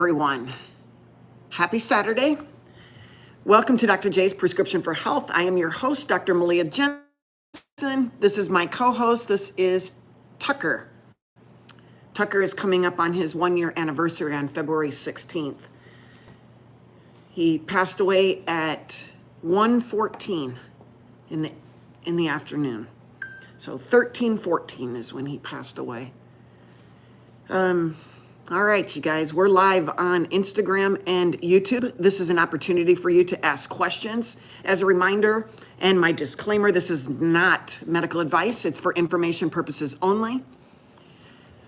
everyone. Happy Saturday. Welcome to Dr. J's Prescription for Health. I am your host, Dr. Malea Jensen. This is my co-host. This is Tucker. Tucker is coming up on his 1-year anniversary on February 16th. He passed away at 1:14 in the afternoon. So 13:14 is when he passed away. All right, you guys, we're live on Instagram and YouTube. This is an opportunity for you to ask questions. As a reminder, and my disclaimer, this is not medical advice. It's for information purposes only.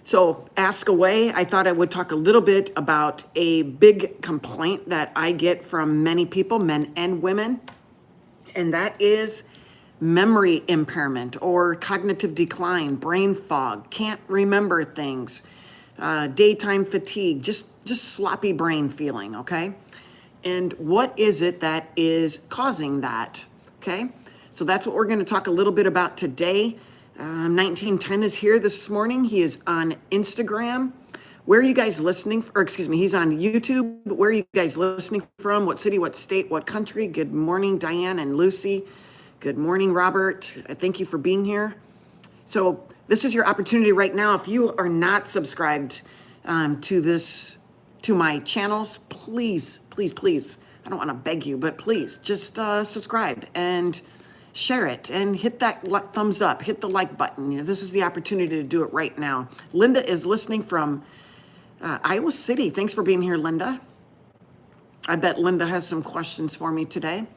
So ask away. I thought I would talk a little bit about a big complaint that I get from many people, men and women, and that is memory impairment or cognitive decline, brain fog, can't remember things, daytime fatigue, just sloppy brain feeling, okay? And what is it that is causing that, okay? So that's what we're gonna talk a little bit about today. 1910 is here this morning. He is on Instagram. Where are you guys listening, or excuse me, he's on YouTube. Where are you guys listening from? What city, what state, what country? Good morning, Diane and Lucy. Good morning, Robert. Thank you for being here. So this is your opportunity right now. If you are not subscribed to my channels, please, I don't want to beg you, but please just subscribe and share it and hit that thumbs up, hit the like button. This is the opportunity to do it right now. Linda is listening from Iowa City. Thanks for being here, Linda. I bet Linda has some questions for me today.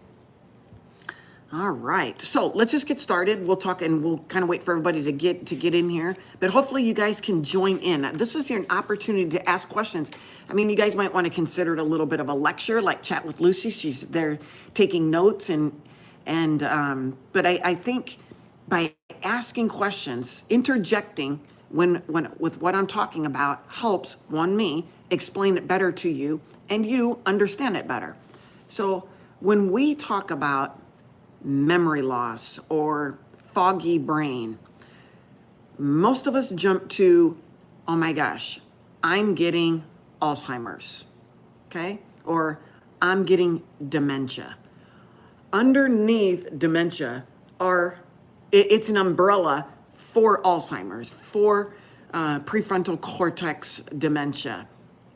All right, so let's just get started. We'll talk and we'll kind of wait for everybody to get in here, but hopefully you guys can join in. This is your opportunity to ask questions. I mean, you guys might want to consider it a little bit of a lecture, like Chat with Lucy. She's there taking notes but I think by asking questions, interjecting when with what I'm talking about helps me explain it better to you and you understand it better. So when we talk about memory loss or foggy brain, most of us jump to, oh my gosh, I'm getting Alzheimer's, okay? Or I'm getting dementia. Underneath dementia it's an umbrella for Alzheimer's, for prefrontal cortex dementia,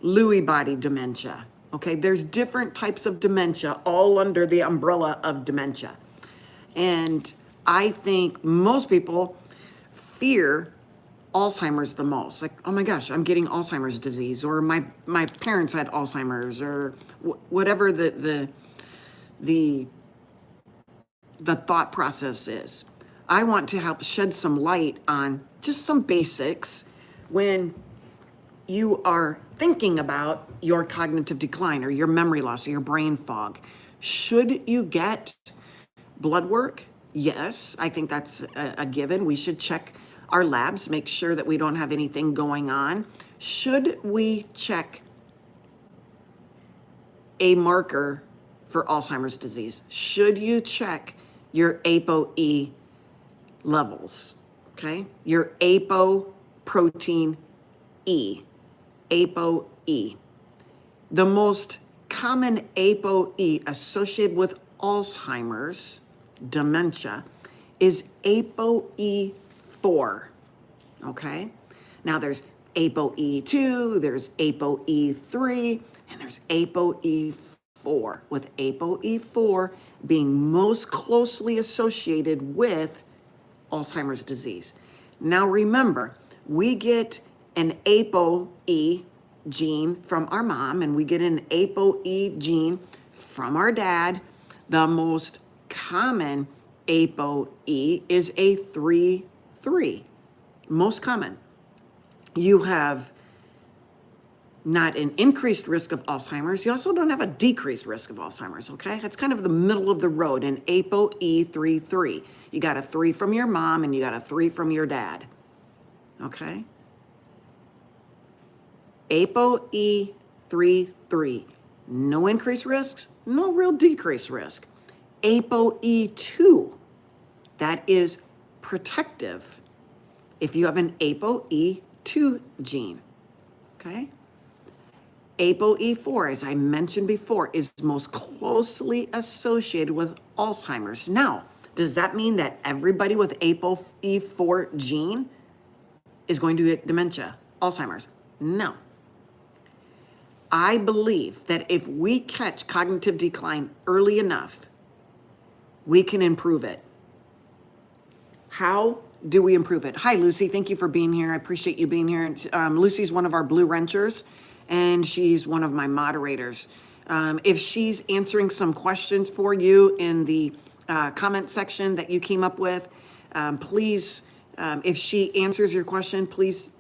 Lewy body dementia, okay? There's different types of dementia all under the umbrella of dementia. And I think most people fear Alzheimer's the most. Like, oh my gosh, I'm getting Alzheimer's disease, or my parents had Alzheimer's, or whatever the thought process is. I want to help shed some light on just some basics when you are thinking about your cognitive decline or your memory loss or your brain fog. Should you get blood work? Yes, I think that's a given. We should check our labs, make sure that we don't have anything going on. Should we check a marker for Alzheimer's disease? Should you check your ApoE levels, okay? Your apoprotein E, ApoE. The most common ApoE associated with Alzheimer's dementia is ApoE4, okay? Now there's ApoE2, there's ApoE3, and there's ApoE4, with ApoE4 being most closely associated with Alzheimer's disease. Now remember, we get an ApoE gene from our mom, and we get an ApoE gene from our dad. The most common ApoE is a 3-3, most common. You have not an increased risk of Alzheimer's. You also don't have a decreased risk of Alzheimer's, okay? It's kind of the middle of the road, an ApoE 3-3. You got a 3 from your mom and you got a 3 from your dad, okay? ApoE 3-3, no increased risks, no real decreased risk. ApoE2, that is protective if you have an ApoE2 gene, okay? ApoE4, as I mentioned before, is most closely associated with Alzheimer's. Now, does that mean that everybody with ApoE4 gene is going to get dementia, Alzheimer's? No. I believe that if we catch cognitive decline early enough, we can improve it. How do we improve it? Hi, Lucy. Thank you for being here. I appreciate you being here. Lucy's one of our Blue Wrenchers, and she's one of my moderators. If she's answering some questions for you in the comment section that you came up with, please, if she answers your question, please,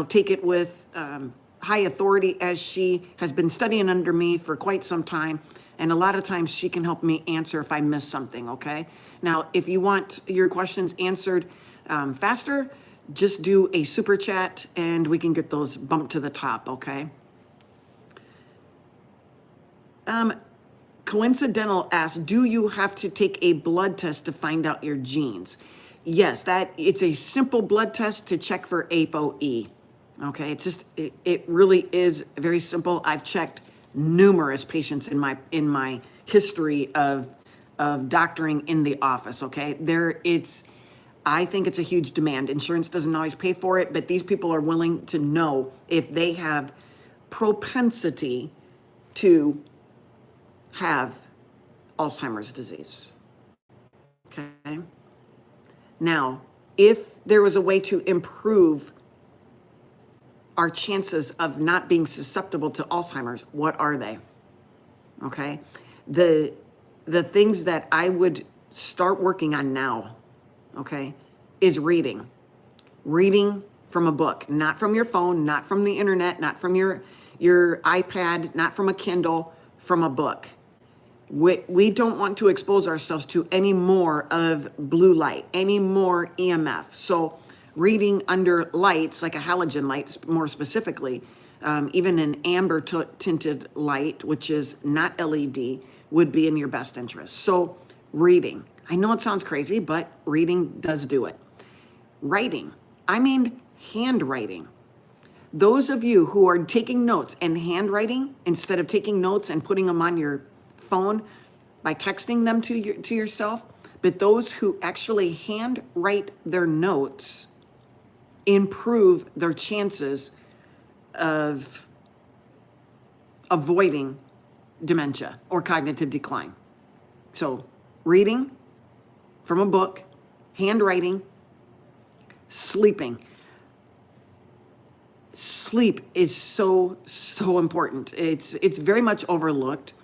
take it with high authority, as she has been studying under me for quite some time. And a lot of times she can help me answer if I miss something, okay? Now, if you want your questions answered faster, just do a super chat and we can get those bumped to the top, okay? Coincidental asks, do you have to take a blood test to find out your genes? Yes, it's a simple blood test to check for ApoE. Okay, it really is very simple. I've checked numerous patients in my history of doctoring in the office. Okay, I think it's a huge demand. Insurance doesn't always pay for it, but these people are willing to know if they have propensity to have Alzheimer's disease. Okay. Now, if there was a way to improve our chances of not being susceptible to Alzheimer's, what are they? Okay. The things that I would start working on now, okay, is reading. Reading from a book, not from your phone, not from the internet, not from your iPad, not from a Kindle, from a book. We don't want to expose ourselves to any more of blue light, any more EMF. So reading under lights, like a halogen light more specifically, even an amber tinted light, which is not LED, would be in your best interest. So reading, I know it sounds crazy, but reading does do it. Writing, I mean handwriting. Those of you who are taking notes and handwriting, instead of taking notes and putting them on your phone by texting them to yourself, but those who actually handwrite their notes improve their chances of avoiding dementia or cognitive decline. So reading from a book, handwriting, sleeping. Sleep is so important. It's very much overlooked.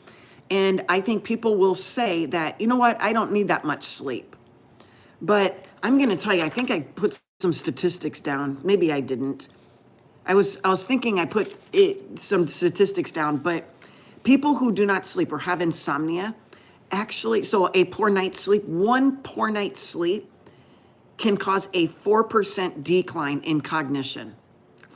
And I think people will say that, you know what, I don't need that much sleep. But I'm going to tell you, I think I put some statistics down. Maybe I didn't. I was thinking I put some statistics down, but people who do not sleep or have insomnia, actually, so a poor night's sleep, one poor night's sleep can cause a 4% decline in cognition.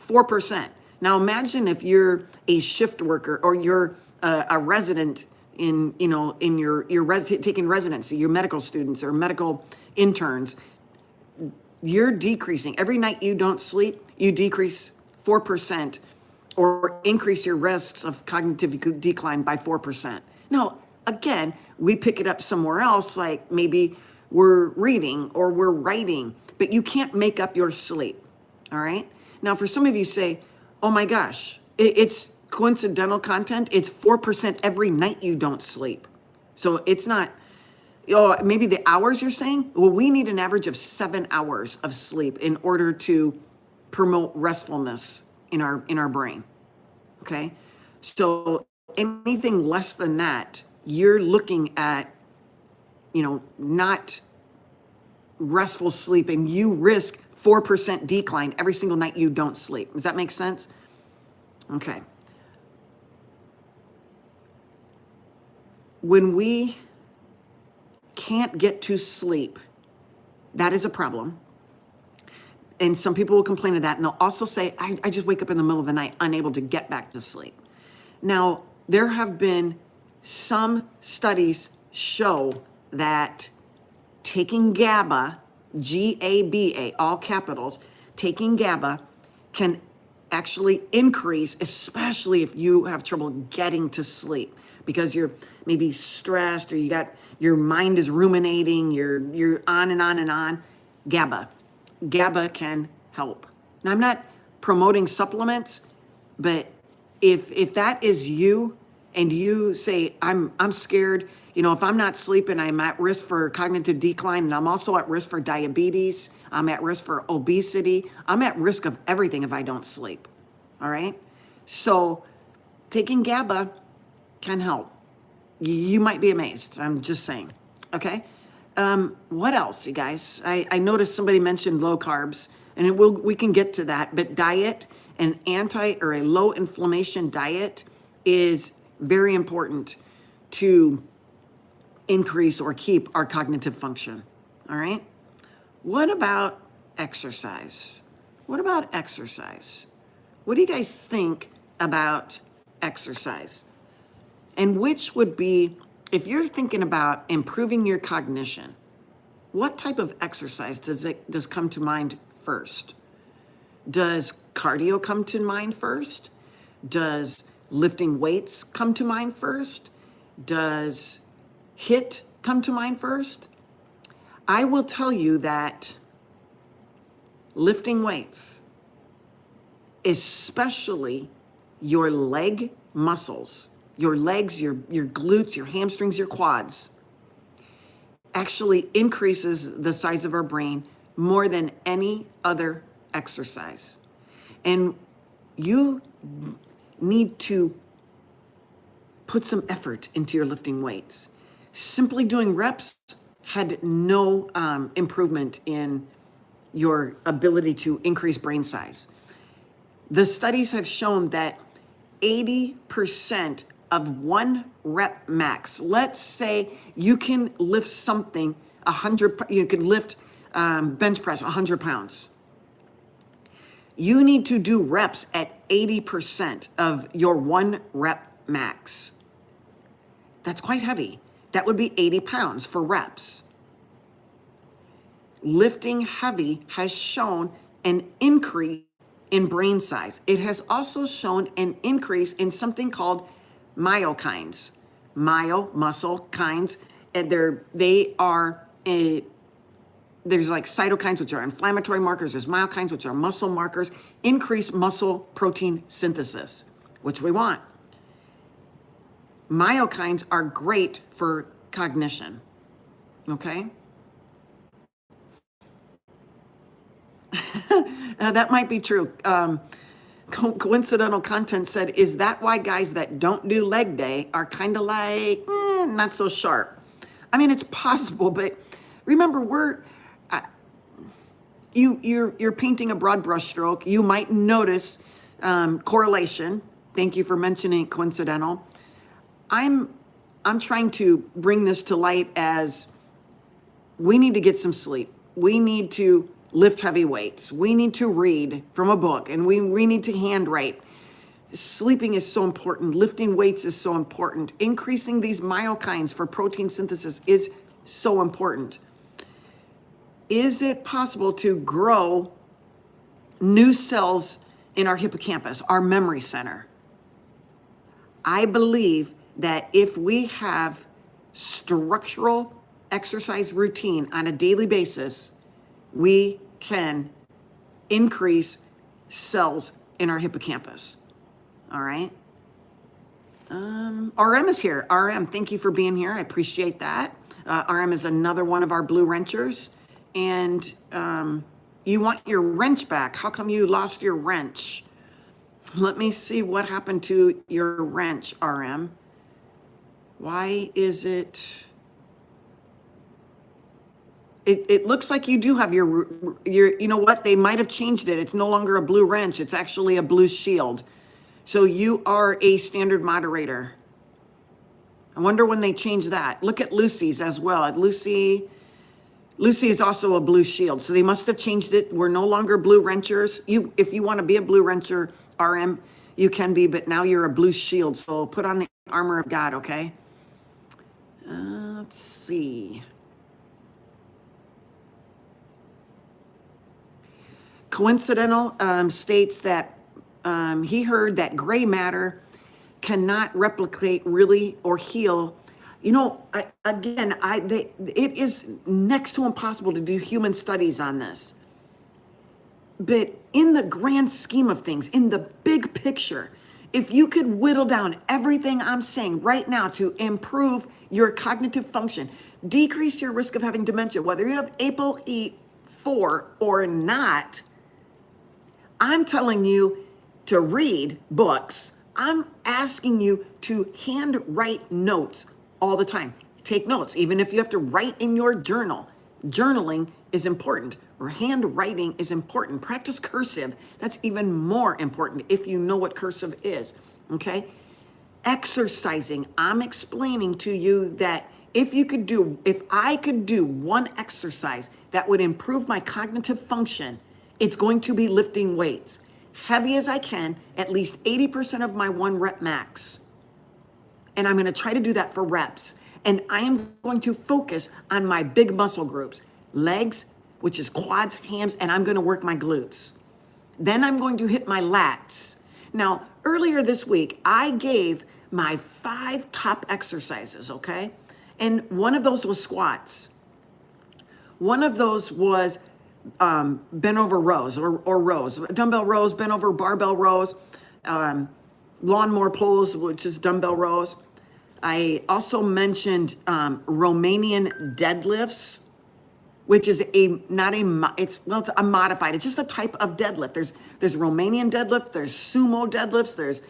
4%. Now imagine if you're a shift worker or you're a resident in your taking residency, your medical students or medical interns. You're decreasing. Every night you don't sleep, you decrease 4% or increase your risks of cognitive decline by 4%. Now, again, we pick it up somewhere else, like maybe we're reading or we're writing, but you can't make up your sleep, all right? Now, for some of you say, oh my gosh, it's coincidental content. It's 4% every night you don't sleep. So it's not, maybe the hours you're saying? Well, we need an average of 7 hours of sleep in order to promote restfulness in our brain, okay? So anything less than that, you're looking at, not restful sleep, and you risk 4% decline every single night you don't sleep. Does that make sense? Okay. When we can't get to sleep, that is a problem. And some people will complain of that. And they'll also say, I just wake up in the middle of the night, unable to get back to sleep. Now, there have been some studies show that taking GABA, G-A-B-A, all capitals, taking GABA can actually increase, especially if you have trouble getting to sleep because you're maybe stressed or your mind is ruminating, you're on and on and on. GABA can help. Now, I'm not promoting supplements, but if that is you and you say, I'm scared, if I'm not sleeping, I'm at risk for cognitive decline, and I'm also at risk for diabetes, I'm at risk for obesity, I'm at risk of everything if I don't sleep. All right? So taking GABA can help. You might be amazed. I'm just saying. Okay? What else, you guys? I noticed somebody mentioned low carbs, and we can get to that, but diet, an anti or a low inflammation diet is very important to increase or keep our cognitive function. All right? What about exercise? What about exercise? What do you guys think about exercise? And which would be, if you're thinking about improving your cognition, what type of exercise does come to mind first? Does cardio come to mind first? Does lifting weights come to mind first? Does HIIT come to mind first? I will tell you that lifting weights, especially your leg muscles, your legs, your glutes, your hamstrings, your quads, actually increases the size of our brain more than any other exercise. And you need to put some effort into your lifting weights. Simply doing reps had no improvement in your ability to increase brain size. The studies have shown that 80% of one rep max, let's say you can lift something, you can lift bench press 100 pounds. You need to do reps at 80% of your one rep max. That's quite heavy. That would be 80 pounds for reps. Lifting heavy has shown an increase in brain size. It has also shown an increase in something called myokines. Muscle kines, and there's like cytokines, which are inflammatory markers. There's myokines, which are muscle markers. Increase muscle protein synthesis, which we want. Myokines are great for cognition, okay? That might be true. Coincidental content said, is that why guys that don't do leg day are kind of like, not so sharp? I mean, it's possible, but remember, you're painting a broad brush stroke. You might notice correlation. Thank you for mentioning coincidental. I'm trying to bring this to light as we need to get some sleep. We need to lift heavy weights. We need to read from a book, and we need to handwrite. Sleeping is so important. Lifting weights is so important. Increasing these myokines for protein synthesis is so important. Is it possible to grow new cells in our hippocampus, our memory center? I believe that if we have structural exercise routine on a daily basis, we can increase cells in our hippocampus. All right. RM is here. RM, thank you for being here. I appreciate that. RM is another one of our blue wrenchers. And you want your wrench back. How come you lost your wrench? Let me see what happened to your wrench, RM. Why is it? It looks like you do have your, you know what? They might have changed it. It's no longer a blue wrench. It's actually a blue shield. So you are a standard moderator. I wonder when they change that. Look at Lucy's as well. Lucy is also a blue shield. So they must have changed it. We're no longer blue wrenchers. If you want to be a blue wrencher, RM, you can be, but now you're a blue shield. So put on the armor of God, okay? Let's see. Coincidental states that he heard that gray matter cannot replicate really or heal. You know, it is next to impossible to do human studies on this. But in the grand scheme of things, in the big picture, if you could whittle down everything I'm saying right now to improve your cognitive function, decrease your risk of having dementia, whether you have ApoE4 or not, I'm telling you to read books. I'm asking you to handwrite notes all the time. Take notes, even if you have to write in your journal. Journaling is important, or handwriting is important. Practice cursive. That's even more important if you know what cursive is, okay? Exercising. I'm explaining to you that if I could do one exercise that would improve my cognitive function, it's going to be lifting weights. Heavy as I can, at least 80% of my 1 rep max. And I'm going to try to do that for reps. And I am going to focus on my big muscle groups, legs, which is quads, hams, and I'm going to work my glutes. Then I'm going to hit my lats. Now, earlier this week, I gave my 5 top exercises, okay? And one of those was squats. One of those was bent over rows or rows, dumbbell rows, bent over barbell rows, lawnmower pulls, which is dumbbell rows. I also mentioned Romanian deadlifts, which is it's a modified. It's just a type of deadlift. There's Romanian deadlift, there's sumo deadlifts, there's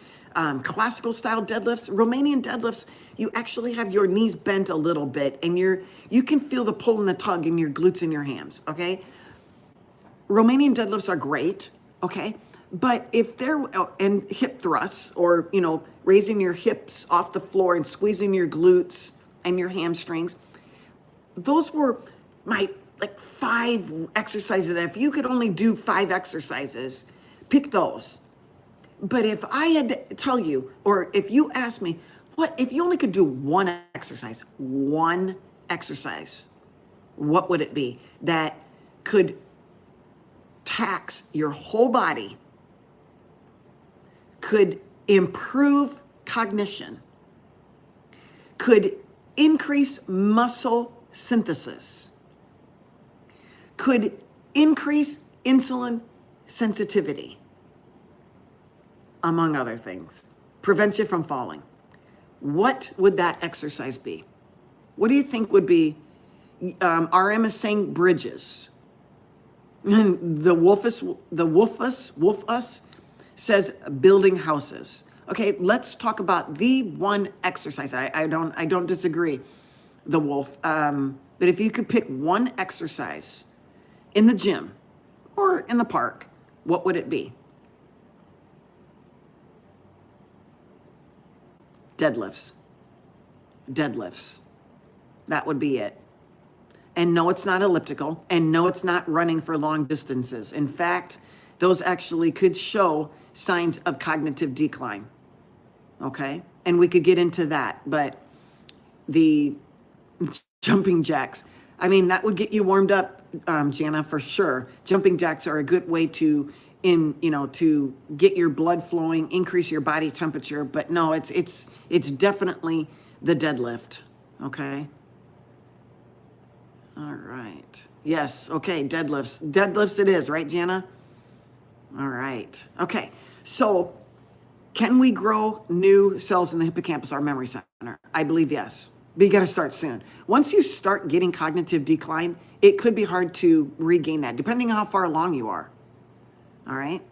classical style deadlifts. Romanian deadlifts, you actually have your knees bent a little bit, and you can feel the pull and the tug in your glutes and your hams. Okay. Romanian deadlifts are great, okay? But if and hip thrusts, or, raising your hips off the floor and squeezing your glutes and your hamstrings, those were my 5 exercises. That if you could only do 5 exercises, pick those. But if I had to tell you, or if you asked me, what if you only could do one exercise, what would it be that could tax your whole body, could improve cognition, could increase muscle synthesis, could increase insulin sensitivity, among other things, prevents you from falling? What would that exercise be? What do you think would be? RM is saying bridges. And the Wolfus says building houses. Okay, let's talk about the one exercise. I don't disagree, the Wolf. But if you could pick one exercise in the gym or in the park, what would it be? Deadlifts. That would be it. And no, it's not elliptical. And no, it's not running for long distances. In fact, those actually could show signs of cognitive decline. Okay? And we could get into that. But the jumping jacks, that would get you warmed up, Jana, for sure. Jumping jacks are a good way to get your blood flowing, increase your body temperature. But no, it's definitely the deadlift. Okay? All right. Yes. Okay. Deadlifts. Deadlifts it is, right, Jana? All right. Okay. So can we grow new cells in the hippocampus, our memory center? I believe yes. But you got to start soon. Once you start getting cognitive decline, it could be hard to regain that, depending on how far along you are. All right.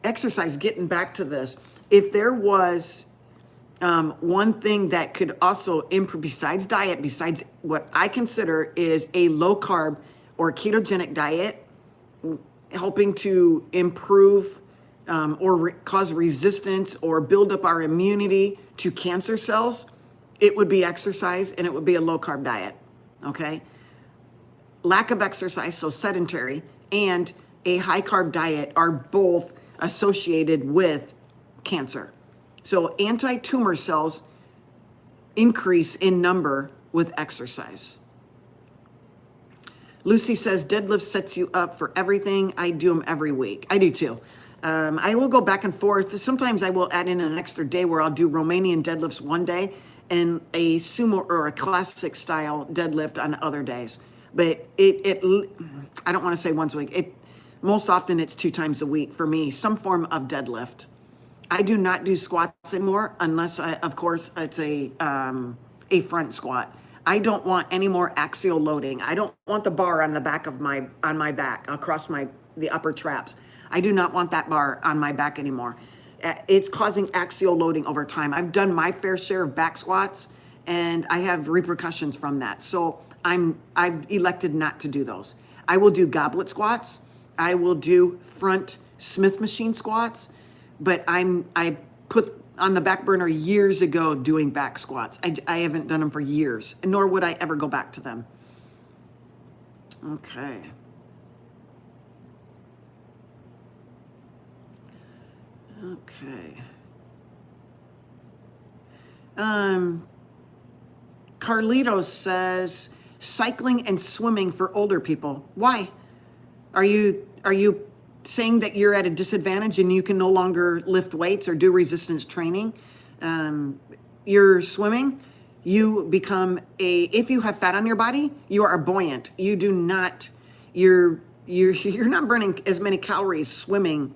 Exercise, getting back to this. If there was one thing that could also improve, besides diet, besides what I consider is a low carb or ketogenic diet, helping to improve or cause resistance or build up our immunity to cancer cells, it would be exercise, and it would be a low carb diet. Okay. Lack of exercise, so sedentary, and a high carb diet are both associated with cancer. So anti-tumor cells increase in number with exercise. Lucy says deadlift sets you up for everything. I do them every week. I do too. I will go back and forth. Sometimes I will add in an extra day where I'll do Romanian deadlifts one day and a sumo or a classic style deadlift on other days. But I don't want to say once a week. Most often it's 2 times a week for me, some form of deadlift. I do not do squats anymore unless, of course, it's a front squat. I don't want any more axial loading. I don't want the bar on the back of my back across the upper traps. I do not want that bar on my back anymore. It's causing axial loading over time. I've done my fair share of back squats, and I have repercussions from that. So I've elected not to do those. I will do goblet squats. I will do front Smith machine squats, but I put on the back burner years ago doing back squats. I haven't done them for years, nor would I ever go back to them. Okay. Okay. Carlitos says cycling and swimming for older people. Why? Are you saying that you're at a disadvantage and you can no longer lift weights or do resistance training? You're swimming, you become if you have fat on your body, you are buoyant. You do not, you're not burning as many calories swimming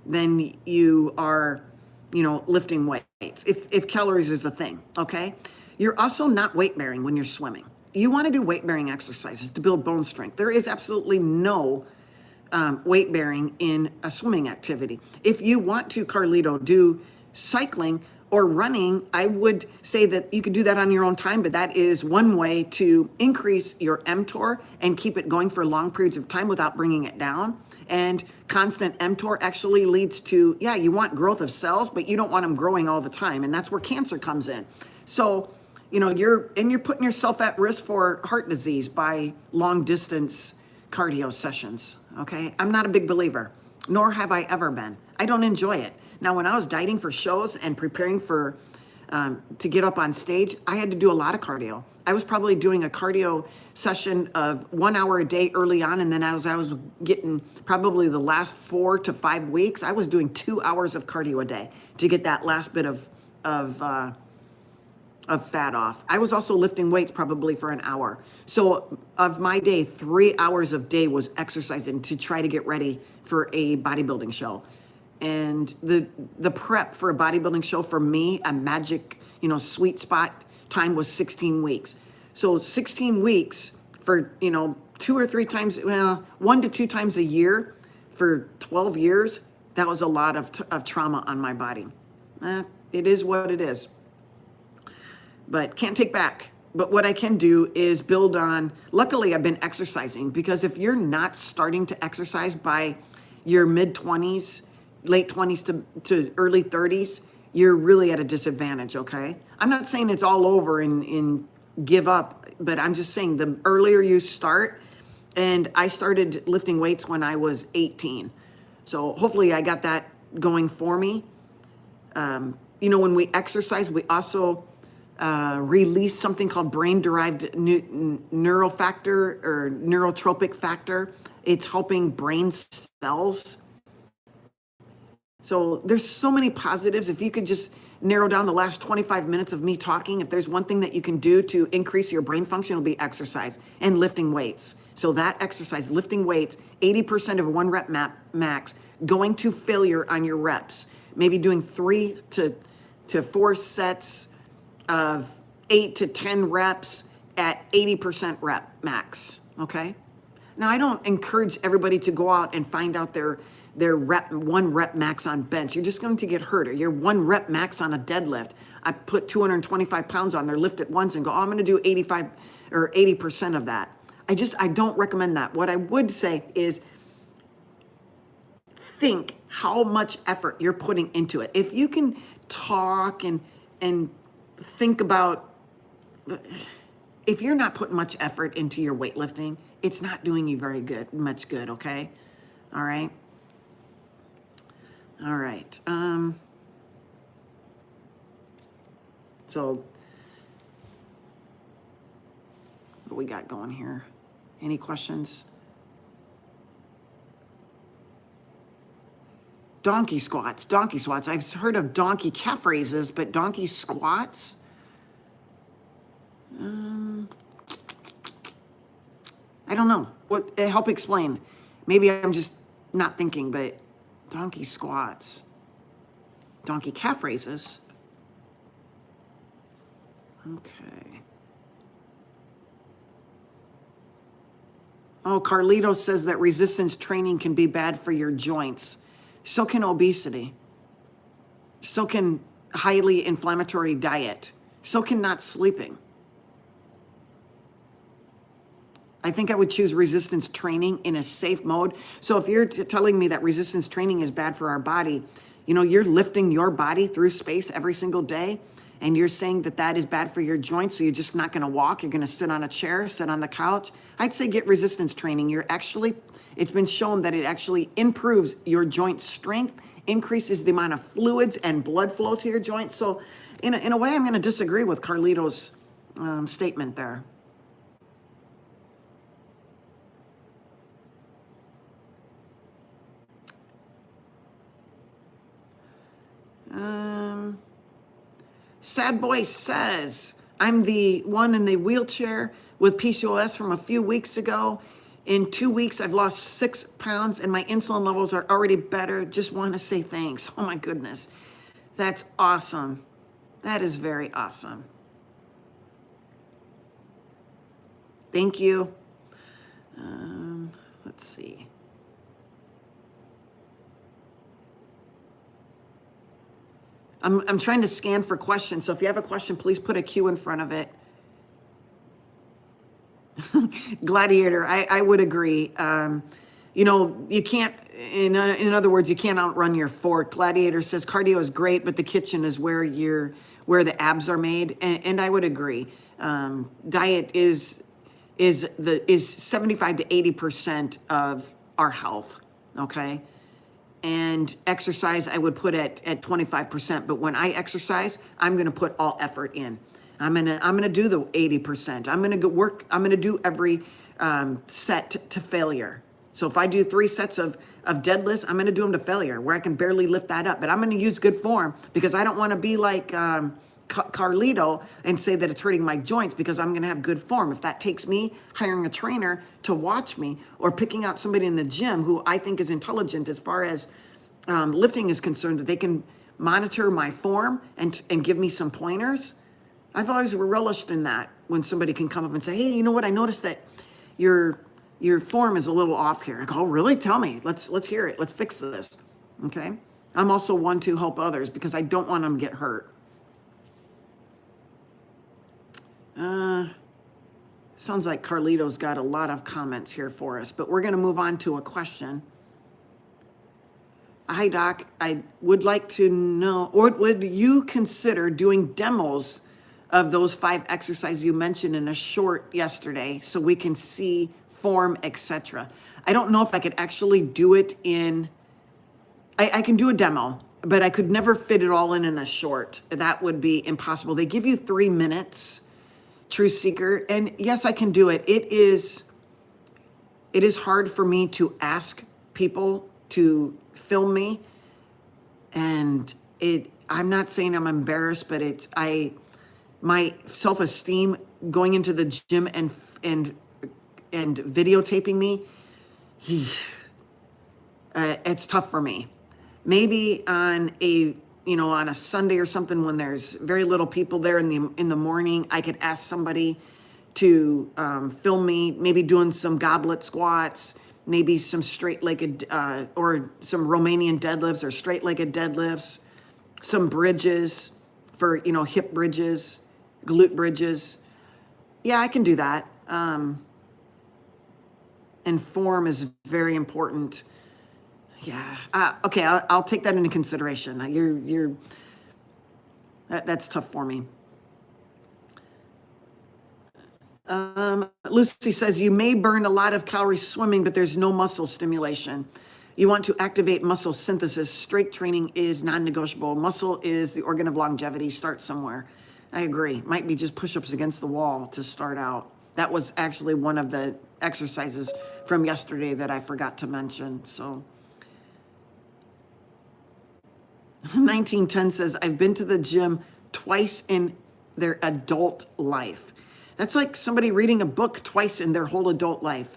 than you are, lifting weights. If calories is a thing, okay? You're also not weight bearing when you're swimming. You want to do weight bearing exercises to build bone strength. There is absolutely no weight bearing in a swimming activity. If you want to, Carlito, do cycling or running, I would say that you could do that on your own time, but that is one way to increase your mTOR and keep it going for long periods of time without bringing it down. And constant mTOR actually leads to, you want growth of cells, but you don't want them growing all the time. And that's where cancer comes in. So, you're putting yourself at risk for heart disease by long distance cardio sessions. Okay. I'm not a big believer, nor have I ever been. I don't enjoy it. Now, when I was dieting for shows and preparing for, to get up on stage, I had to do a lot of cardio. I was probably doing a cardio session of 1 hour a day early on. And then as I was getting probably the last 4 to 5 weeks, I was doing 2 hours of cardio a day to get that last bit of fat off. I was also lifting weights probably for an hour. So of my day, 3 hours of day was exercising to try to get ready for a bodybuilding show. And the prep for a bodybuilding show for me, a magic, sweet spot time was 16 weeks. So 16 weeks for, 2 or 3 times, 1 to 2 times a year for 12 years, that was a lot of trauma on my body. It is what it is. But can't take back. But what I can do is build on, luckily I've been exercising, because if you're not starting to exercise by your mid-20s, late 20s to early 30s, you're really at a disadvantage, okay? I'm not saying it's all over and give up, but I'm just saying the earlier you start, and I started lifting weights when I was 18. So hopefully I got that going for me. When we exercise, we also release something called brain-derived neurofactor or neurotropic factor. It's helping brain cells. So there's so many positives. If you could just narrow down the last 25 minutes of me talking, if there's one thing that you can do to increase your brain function, it'll be exercise and lifting weights. So that exercise, lifting weights, 80% of 1 rep max, going to failure on your reps, maybe doing 3 to 4 sets of 8 to 10 reps at 80% rep max, okay? Now, I don't encourage everybody to go out and find out their 1 rep max on bench. You're just going to get hurt. Or your 1 rep max on a deadlift. I put 225 pounds on there, lift it once and go, I'm going to do 85 or 80% of that. I don't recommend that. What I would say is think how much effort you're putting into it. If you can talk and think about, if you're not putting much effort into your weightlifting, it's not doing you much good, okay? All right. All right. So what do we got going here? Any questions? Donkey squats, donkey squats. I've heard of donkey calf raises, but donkey squats? I don't know. What? Help explain. Maybe I'm just not thinking, but donkey squats. Donkey calf raises. Okay. Oh, Carlito says that resistance training can be bad for your joints. So can obesity. So can highly inflammatory diet. So can not sleeping. I think I would choose resistance training in a safe mode. So if you're telling me that resistance training is bad for our body, you know, you're lifting your body through space every single day, and you're saying that that is bad for your joints, so you're just not going to walk, you're going to sit on a chair, sit on the couch. I'd say get resistance training. It's been shown that it actually improves your joint strength, increases the amount of fluids and blood flow to your joints. So in a way, I'm going to disagree with Carlito's statement there. Sad Boy says, I'm the one in the wheelchair with PCOS from a few weeks ago. In 2 weeks, I've lost 6 pounds and my insulin levels are already better. Just want to say thanks. Oh my goodness. That's awesome. That is very awesome. Thank you. Let's see. I'm trying to scan for questions. So if you have a question, please put a Q in front of it. Gladiator, I would agree. You know, you can't, in other words, you can't outrun your fork. Gladiator says cardio is great, but the kitchen is where the abs are made. And I would agree. Diet is 75 to 80% of our health. Okay. And exercise, I would put at 25%. But when I exercise, I'm going to put all effort in. I'm gonna do the 80%. I'm gonna go work. I'm gonna do every set to failure. So if I do 3 sets of deadlifts, I'm gonna do them to failure, where I can barely lift that up. But I'm gonna use good form because I don't want to be like Carlito and say that it's hurting my joints, because I'm gonna have good form. If that takes me hiring a trainer to watch me, or picking out somebody in the gym who I think is intelligent as far as lifting is concerned, that they can monitor my form and give me some pointers. I've always relished in that, when somebody can come up and say, hey, you know what? I noticed that your form is a little off here. I go, oh, really? Tell me. Let's hear it. Let's fix this. Okay. I'm also one to help others because I don't want them to get hurt. Sounds like Carlito's got a lot of comments here for us, but we're going to move on to a question. Hi, Doc. I would like to know, or would you consider doing demos of those 5 exercises you mentioned in a short yesterday, so we can see form, etc.? I don't know if I could actually do it in, I can do a demo, but I could never fit it all in a short. That would be impossible. They give you 3 minutes, True Seeker, and yes, I can do it. It is hard for me to ask people to film me, and I'm not saying I'm embarrassed, but my self-esteem going into the gym and videotaping me, it's tough for me. Maybe on a Sunday or something, when there's very little people there in the morning, I could ask somebody to film me, maybe doing some goblet squats, maybe some straight-legged or some Romanian deadlifts or straight-legged deadlifts, some bridges for, hip bridges, glute bridges. Yeah, I can do that. And form is very important. Yeah. Okay, I'll take that into consideration. That's tough for me. Lucy says, you may burn a lot of calories swimming, but there's no muscle stimulation. You want to activate muscle synthesis. Strength training is non-negotiable. Muscle is the organ of longevity. Start somewhere. I agree. Might be just push-ups against the wall to start out. That was actually one of the exercises from yesterday that I forgot to mention. So 1910 says, I've been to the gym twice in their adult life. That's like somebody reading a book twice in their whole adult life.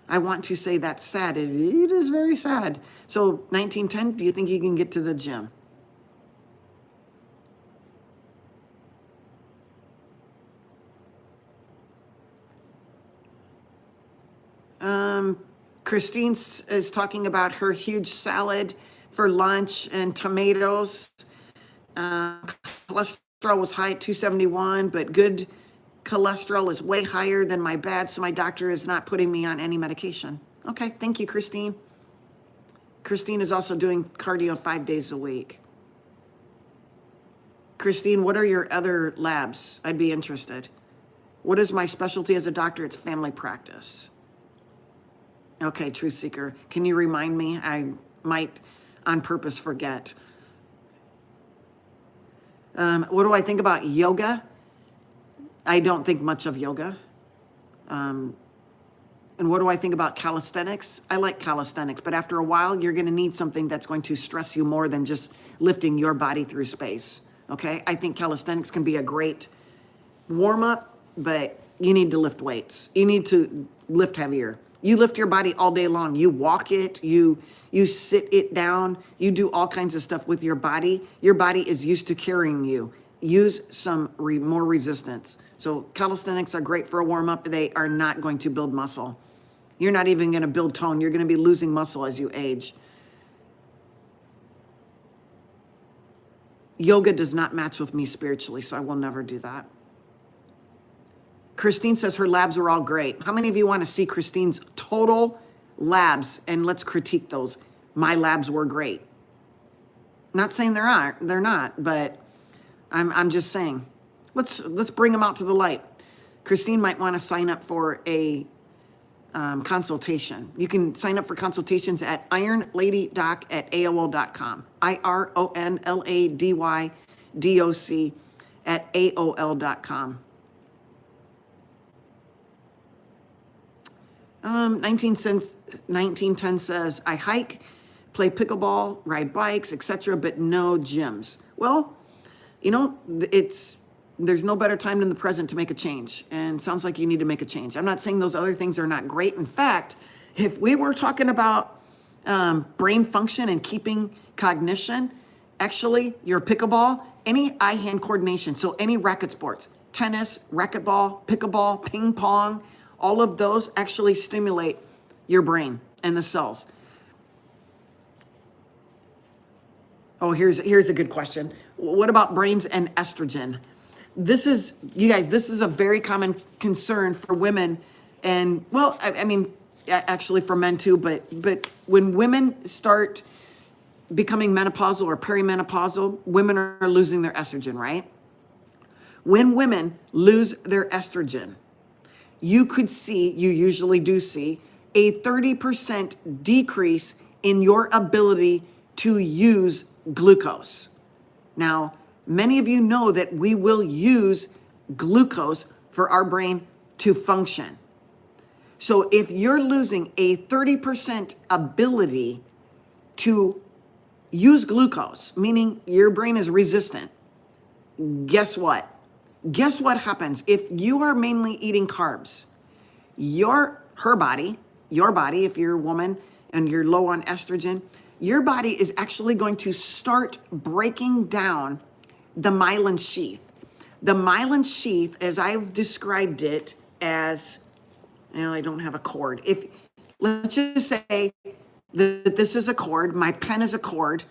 I want to say that's sad. It is very sad. So 1910, do you think you can get to the gym? Christine is talking about her huge salad for lunch and tomatoes. Cholesterol was high at 271, but good cholesterol is way higher than my bad, so my doctor is not putting me on any medication. Okay, thank you, Christine. Christine is also doing cardio 5 days a week. Christine, what are your other labs? I'd be interested. What is my specialty as a doctor? It's family practice. Okay, Truth Seeker, can you remind me? I might on purpose forget. What do I think about yoga? I don't think much of yoga. And what do I think about calisthenics? I like calisthenics, but after a while, you're gonna need something that's going to stress you more than just lifting your body through space, okay? I think calisthenics can be a great warm-up, but you need to lift weights. You need to lift heavier. You lift your body all day long. You walk it, you sit it down, you do all kinds of stuff with your body. Your body is used to carrying you. Use some more resistance. So calisthenics are great for a warm-up. They are not going to build muscle. You're not even going to build tone. You're going to be losing muscle as you age. Yoga does not match with me spiritually, so I will never do that. Christine says her labs are all great. How many of you want to see Christine's total labs? And let's critique those. My labs were great. Not saying they're not, but I'm just saying, let's bring them out to the light. Christine might want to sign up for a consultation. You can sign up for consultations at IronLadyDoc@AOL.com. IronLadyDoc@AOL.com. 1910 says, I hike, play pickleball, ride bikes, etc., but no gyms. Well, you know, there's no better time than the present to make a change. And sounds like you need to make a change. I'm not saying those other things are not great. In fact, if we were talking about brain function and keeping cognition, actually, your pickleball, any eye-hand coordination, so any racket sports, tennis, racquetball, pickleball, ping pong, all of those actually stimulate your brain and the cells. Oh, here's a good question. What about brains and estrogen? This is, you guys, this is a very common concern for women, and well, I mean, actually for men too, but when women start becoming menopausal or perimenopausal, women are losing their estrogen, right? When women lose their estrogen, you usually do see a 30% decrease in your ability to use glucose. Now, many of you know that we will use glucose for our brain to function. So if you're losing a 30% ability to use glucose, meaning your brain is resistant, guess what? Guess what happens if you are mainly eating carbs? Your body, if you're a woman and you're low on estrogen, your body is actually going to start breaking down the myelin sheath. The myelin sheath, as I've described it as, I don't have a cord. Let's just say that this is a cord, my pen is a cord,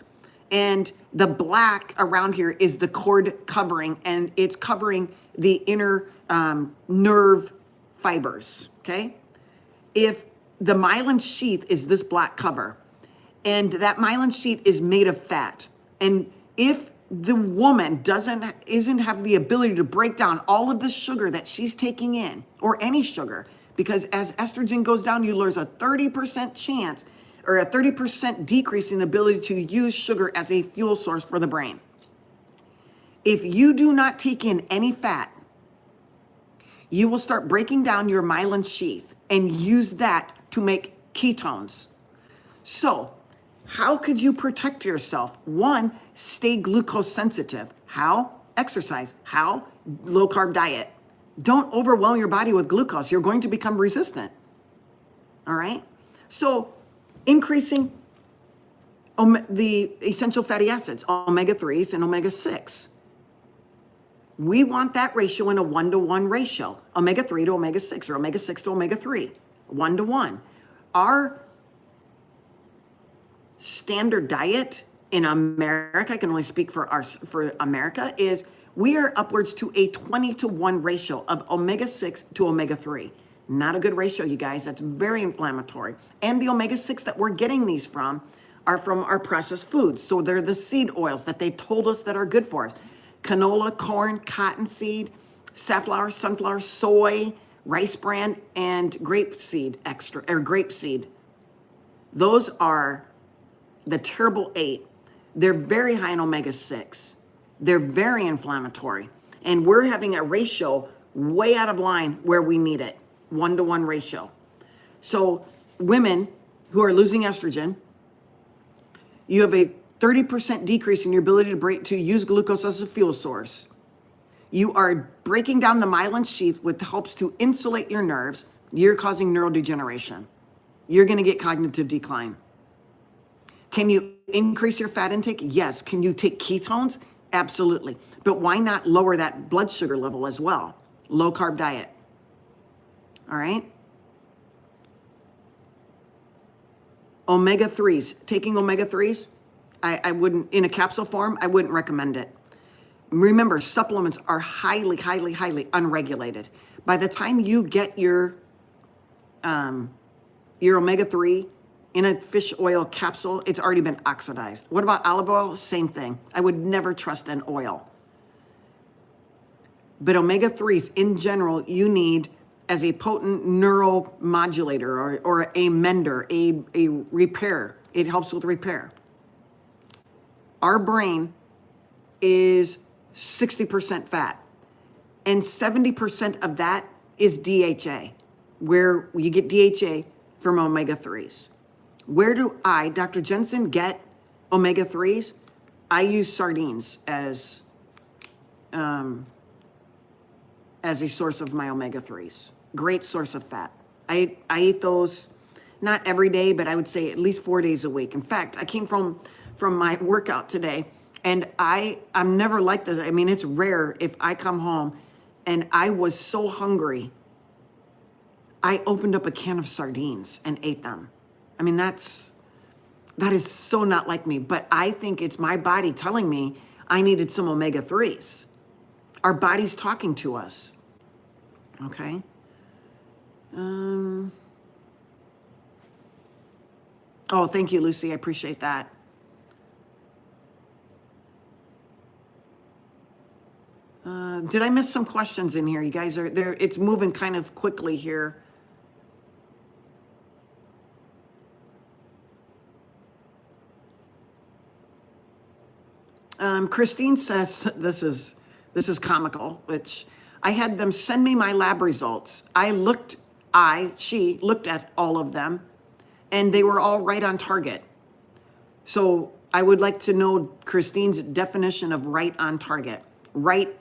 and the black around here is the cord covering, and it's covering the inner nerve fibers, okay? If the myelin sheath is this black cover, and that myelin sheath is made of fat, and if the woman isn't have the ability to break down all of the sugar that she's taking in, or any sugar, because as estrogen goes down, you lose a 30% chance or a 30% decrease in the ability to use sugar as a fuel source for the brain. If you do not take in any fat, you will start breaking down your myelin sheath and use that to make ketones. So How could you protect yourself? One, stay glucose sensitive. How? Exercise. How? Low carb diet. Don't overwhelm your body with glucose. You're going to become resistant. All right? So increasing the essential fatty acids, omega-3s and omega-6. We want that ratio in a 1-to-1 ratio, omega-3 to omega-6 or omega-6 to omega-3, 1-to-1. Our standard diet in America, I can only speak for America, is we are upwards to a 20-to-1 ratio of omega-6 to omega-3. Not a good ratio, you guys. That's very inflammatory. And the omega-6 that we're getting these from are from our processed foods. So they're the seed oils that they told us that are good for us. Canola, corn, cottonseed, safflower, sunflower, soy, rice bran, and grapeseed grapeseed. Those are the terrible 8. They're very high in omega-6. They're very inflammatory. And we're having a ratio way out of line where we need it, 1-to-1 ratio. So women who are losing estrogen, you have a 30% decrease in your ability to use glucose as a fuel source. You are breaking down the myelin sheath, which helps to insulate your nerves. You're causing neurodegeneration. You're going to get cognitive decline. Can you increase your fat intake? Yes. Can you take ketones? Absolutely. But why not lower that blood sugar level as well? Low carb diet. All right. Omega-3s, taking omega-3s, I wouldn't, in a capsule form, I wouldn't recommend it. Remember, supplements are highly, highly, highly unregulated. By the time you get your omega-3 in a fish oil capsule, it's already been oxidized. What about olive oil? Same thing. I would never trust an oil. But omega-3s in general, you need as a potent neuromodulator or a mender, a repair. It helps with repair. Our brain is 60% fat, and 70% of that is DHA, where you get DHA from omega-3s. Where do I, Dr. Jensen, get omega-3s? I use sardines as a source of my omega-3s. Great source of fat. I eat those not every day, but I would say at least 4 days a week. In fact, I came from my workout today, and I'm never like this. I mean, it's rare if I come home and I was so hungry, I opened up a can of sardines and ate them. I mean, that is so not like me, but I think it's my body telling me I needed some omega-3s. Our body's talking to us. Okay. Oh, thank you, Lucy. I appreciate that. Did I miss some questions in here? You guys are there. It's moving kind of quickly here. Christine says this is comical, which I had them send me my lab results. She looked at all of them, and they were all right on target. So I would like to know Christine's definition of right on target, right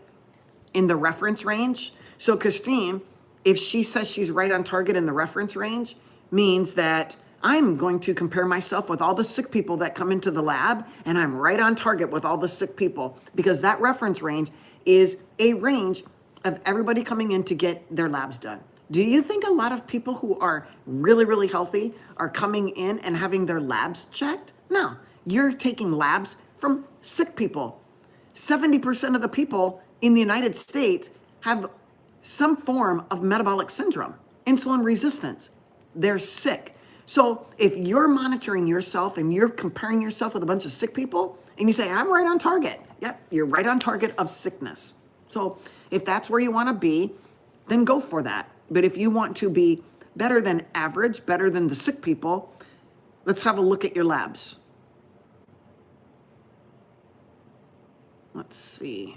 in the reference range. So Christine, if she says she's right on target in the reference range, means that I'm going to compare myself with all the sick people that come into the lab, and I'm right on target with all the sick people, because that reference range is a range of everybody coming in to get their labs done. Do you think a lot of people who are really, really healthy are coming in and having their labs checked? No, you're taking labs from sick people. 70% of the people in the United States have some form of metabolic syndrome, insulin resistance. They're sick. So if you're monitoring yourself and you're comparing yourself with a bunch of sick people and you say, I'm right on target. Yep, you're right on target of sickness. So if that's where you want to be, then go for that. But if you want to be better than average, better than the sick people, let's have a look at your labs. Let's see.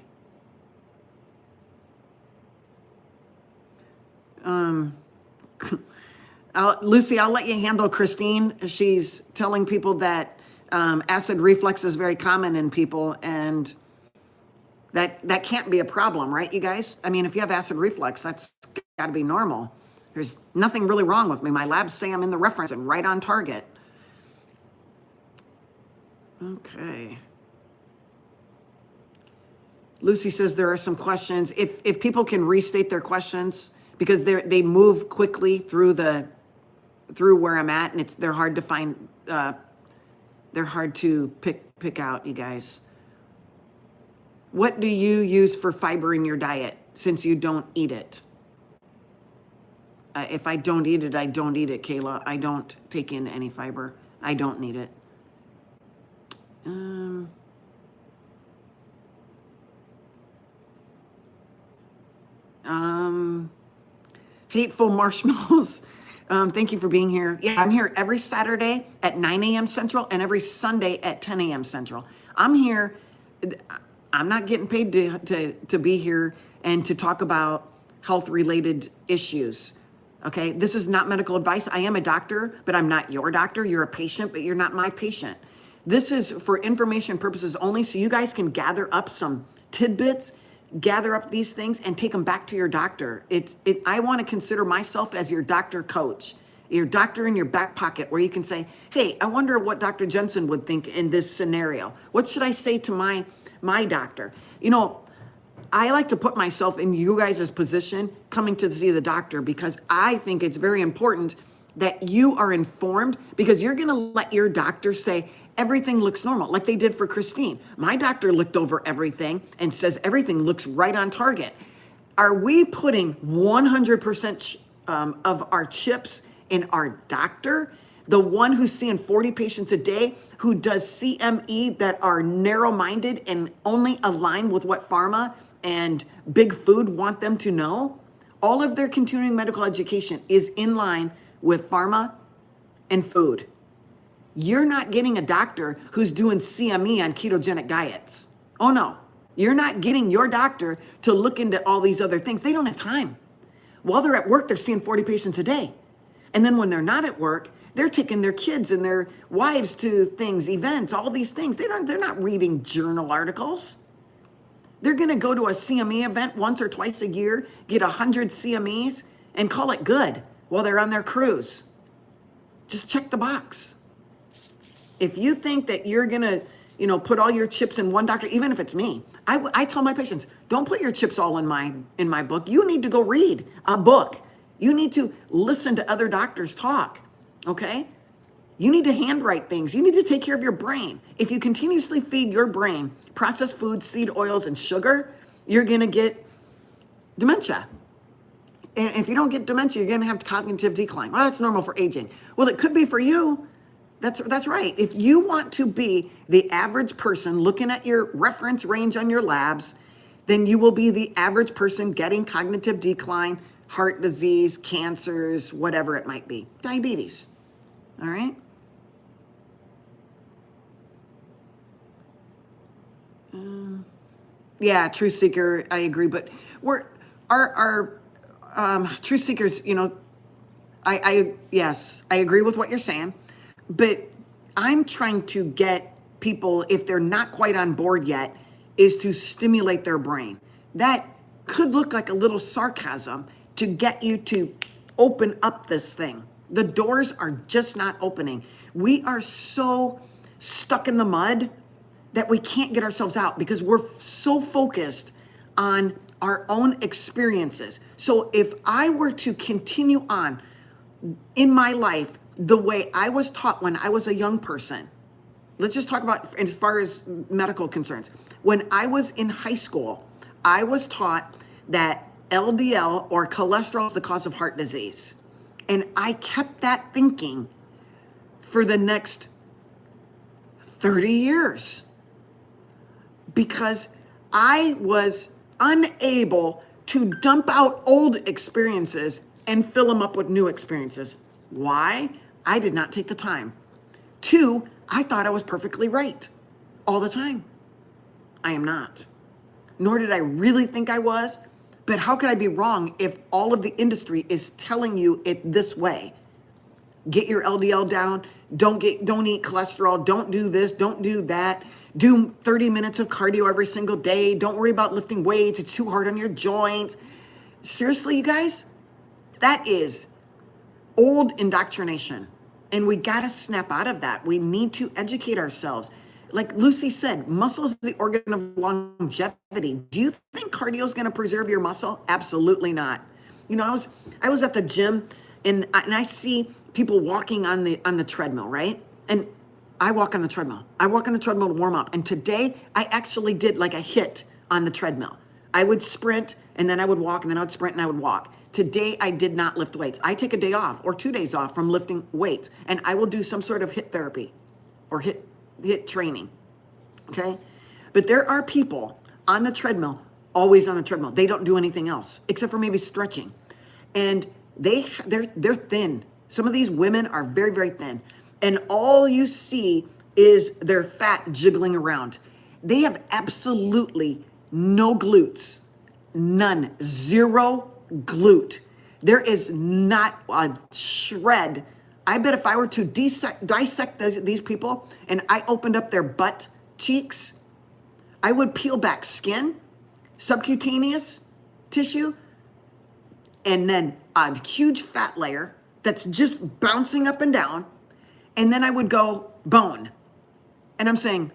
Lucy, I'll let you handle Christine. She's telling people that Acid reflux is very common in people, and that can't be a problem, right, you guys? I mean, if you have acid reflux, that's got to be normal. There's nothing really wrong with me. My labs say I'm in the reference and right on target. Okay. Lucy says there are some questions. If people can restate their questions, because they move quickly through where I'm at, and they're hard to find. They're hard to pick out, you guys. What do you use for fiber in your diet since you don't eat it? If I don't eat it, I don't eat it, Kayla. I don't take in any fiber. I don't need it. Hateful marshmallows. Thank you for being here. Yeah, I'm here every Saturday at 9 a.m. Central and every Sunday at 10 a.m. Central. I'm here. I'm not getting paid to be here and to talk about health-related issues. Okay, this is not medical advice. I am a doctor, but I'm not your doctor. You're a patient, but you're not my patient. This is for information purposes only, so you guys can gather up some tidbits, gather up these things, and take them back to your doctor. I want to consider myself as your doctor coach, your doctor in your back pocket, where you can say, hey, I wonder what Dr. Jensen would think in this scenario. What should I say to my doctor? You know, I like to put myself in you guys' position coming to see the doctor, because I think it's very important that you are informed, because you're going to let your doctor say everything looks normal, like they did for Christine. My doctor looked over everything and says everything looks right on target. Are we putting 100% of our chips in our doctor? The one who's seeing 40 patients a day, who does CME that are narrow-minded and only align with what pharma and big food want them to know? All of their continuing medical education is in line with pharma and food. You're not getting a doctor who's doing CME on ketogenic diets. Oh no, you're not getting your doctor to look into all these other things. They don't have time. While they're at work, they're seeing 40 patients a day. And then when they're not at work, they're taking their kids and their wives to things, events, all these things. They're not reading journal articles. They're gonna go to a CME event once or twice a year, get 100 CMEs, and call it good while they're on their cruise. Just check the box. If you think that you're gonna, put all your chips in one doctor, even if it's me, I tell my patients, don't put your chips all in my book. You need to go read a book. You need to listen to other doctors talk, okay? You need to handwrite things. You need to take care of your brain. If you continuously feed your brain processed foods, seed oils, and sugar, you're gonna get dementia. And if you don't get dementia, you're gonna have cognitive decline. Well, that's normal for aging. Well, it could be for you. That's right. If you want to be the average person looking at your reference range on your labs, then you will be the average person getting cognitive decline, heart disease, cancers, whatever it might be, diabetes. All right? Yeah, truth seeker, I agree. But our truth seekers, yes, I agree with what you're saying. But I'm trying to get people, if they're not quite on board yet, is to stimulate their brain. That could look like a little sarcasm to get you to open up this thing. The doors are just not opening. We are so stuck in the mud that we can't get ourselves out because we're so focused on our own experiences. So if I were to continue on in my life the way I was taught when I was a young person, let's just talk about as far as medical concerns. When I was in high school, I was taught that LDL or cholesterol is the cause of heart disease. And I kept that thinking for the next 30 years because I was unable to dump out old experiences and fill them up with new experiences. Why? I did not take the time. 2, I thought I was perfectly right all the time. I am not. Nor did I really think I was. But how could I be wrong if all of the industry is telling you it this way? Get your LDL down. Don't eat cholesterol. Don't do this. Don't do that. Do 30 minutes of cardio every single day. Don't worry about lifting weights. It's too hard on your joints. Seriously, you guys, that is old indoctrination. And we got to snap out of that. We need to educate ourselves. Like Lucy said, muscle is the organ of longevity. Do you think cardio is going to preserve your muscle? Absolutely not. You know, I was at the gym and I see people walking on the treadmill, right? And I walk on the treadmill. I walk on the treadmill to warm up. And today I actually did like a hit on the treadmill. I would sprint and then I would walk and then I would sprint and I would walk. Today I did not lift weights. I take a day off or 2 days off from lifting weights and I will do some sort of hit therapy or hit training, okay? But there are people on the treadmill, always on the treadmill. They don't do anything else except for maybe stretching. And they're thin. Some of these women are very, very thin. And all you see is their fat jiggling around. They have absolutely no glutes, none, zero glute. There is not a shred. I bet if I were to dissect these people and I opened up their butt cheeks, I would peel back skin, subcutaneous tissue, and then a huge fat layer that's just bouncing up and down. And then I would go bone. And I'm saying,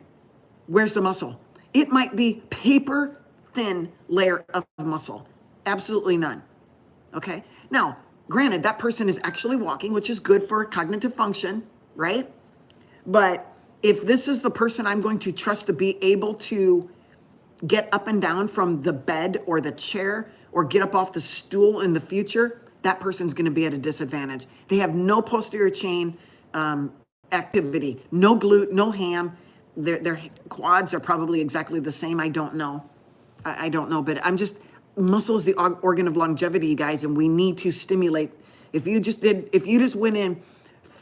where's the muscle? It might be paper thin layer of muscle. Absolutely none. Okay. Now, granted, that person is actually walking, which is good for cognitive function, right? But if this is the person I'm going to trust to be able to get up and down from the bed or the chair or get up off the stool in the future, that person's going to be at a disadvantage. They have no posterior chain activity, no glute, no ham. Their quads are probably exactly the same. I don't know. I don't know, but muscle is the organ of longevity, you guys, and we need to stimulate. If you just went in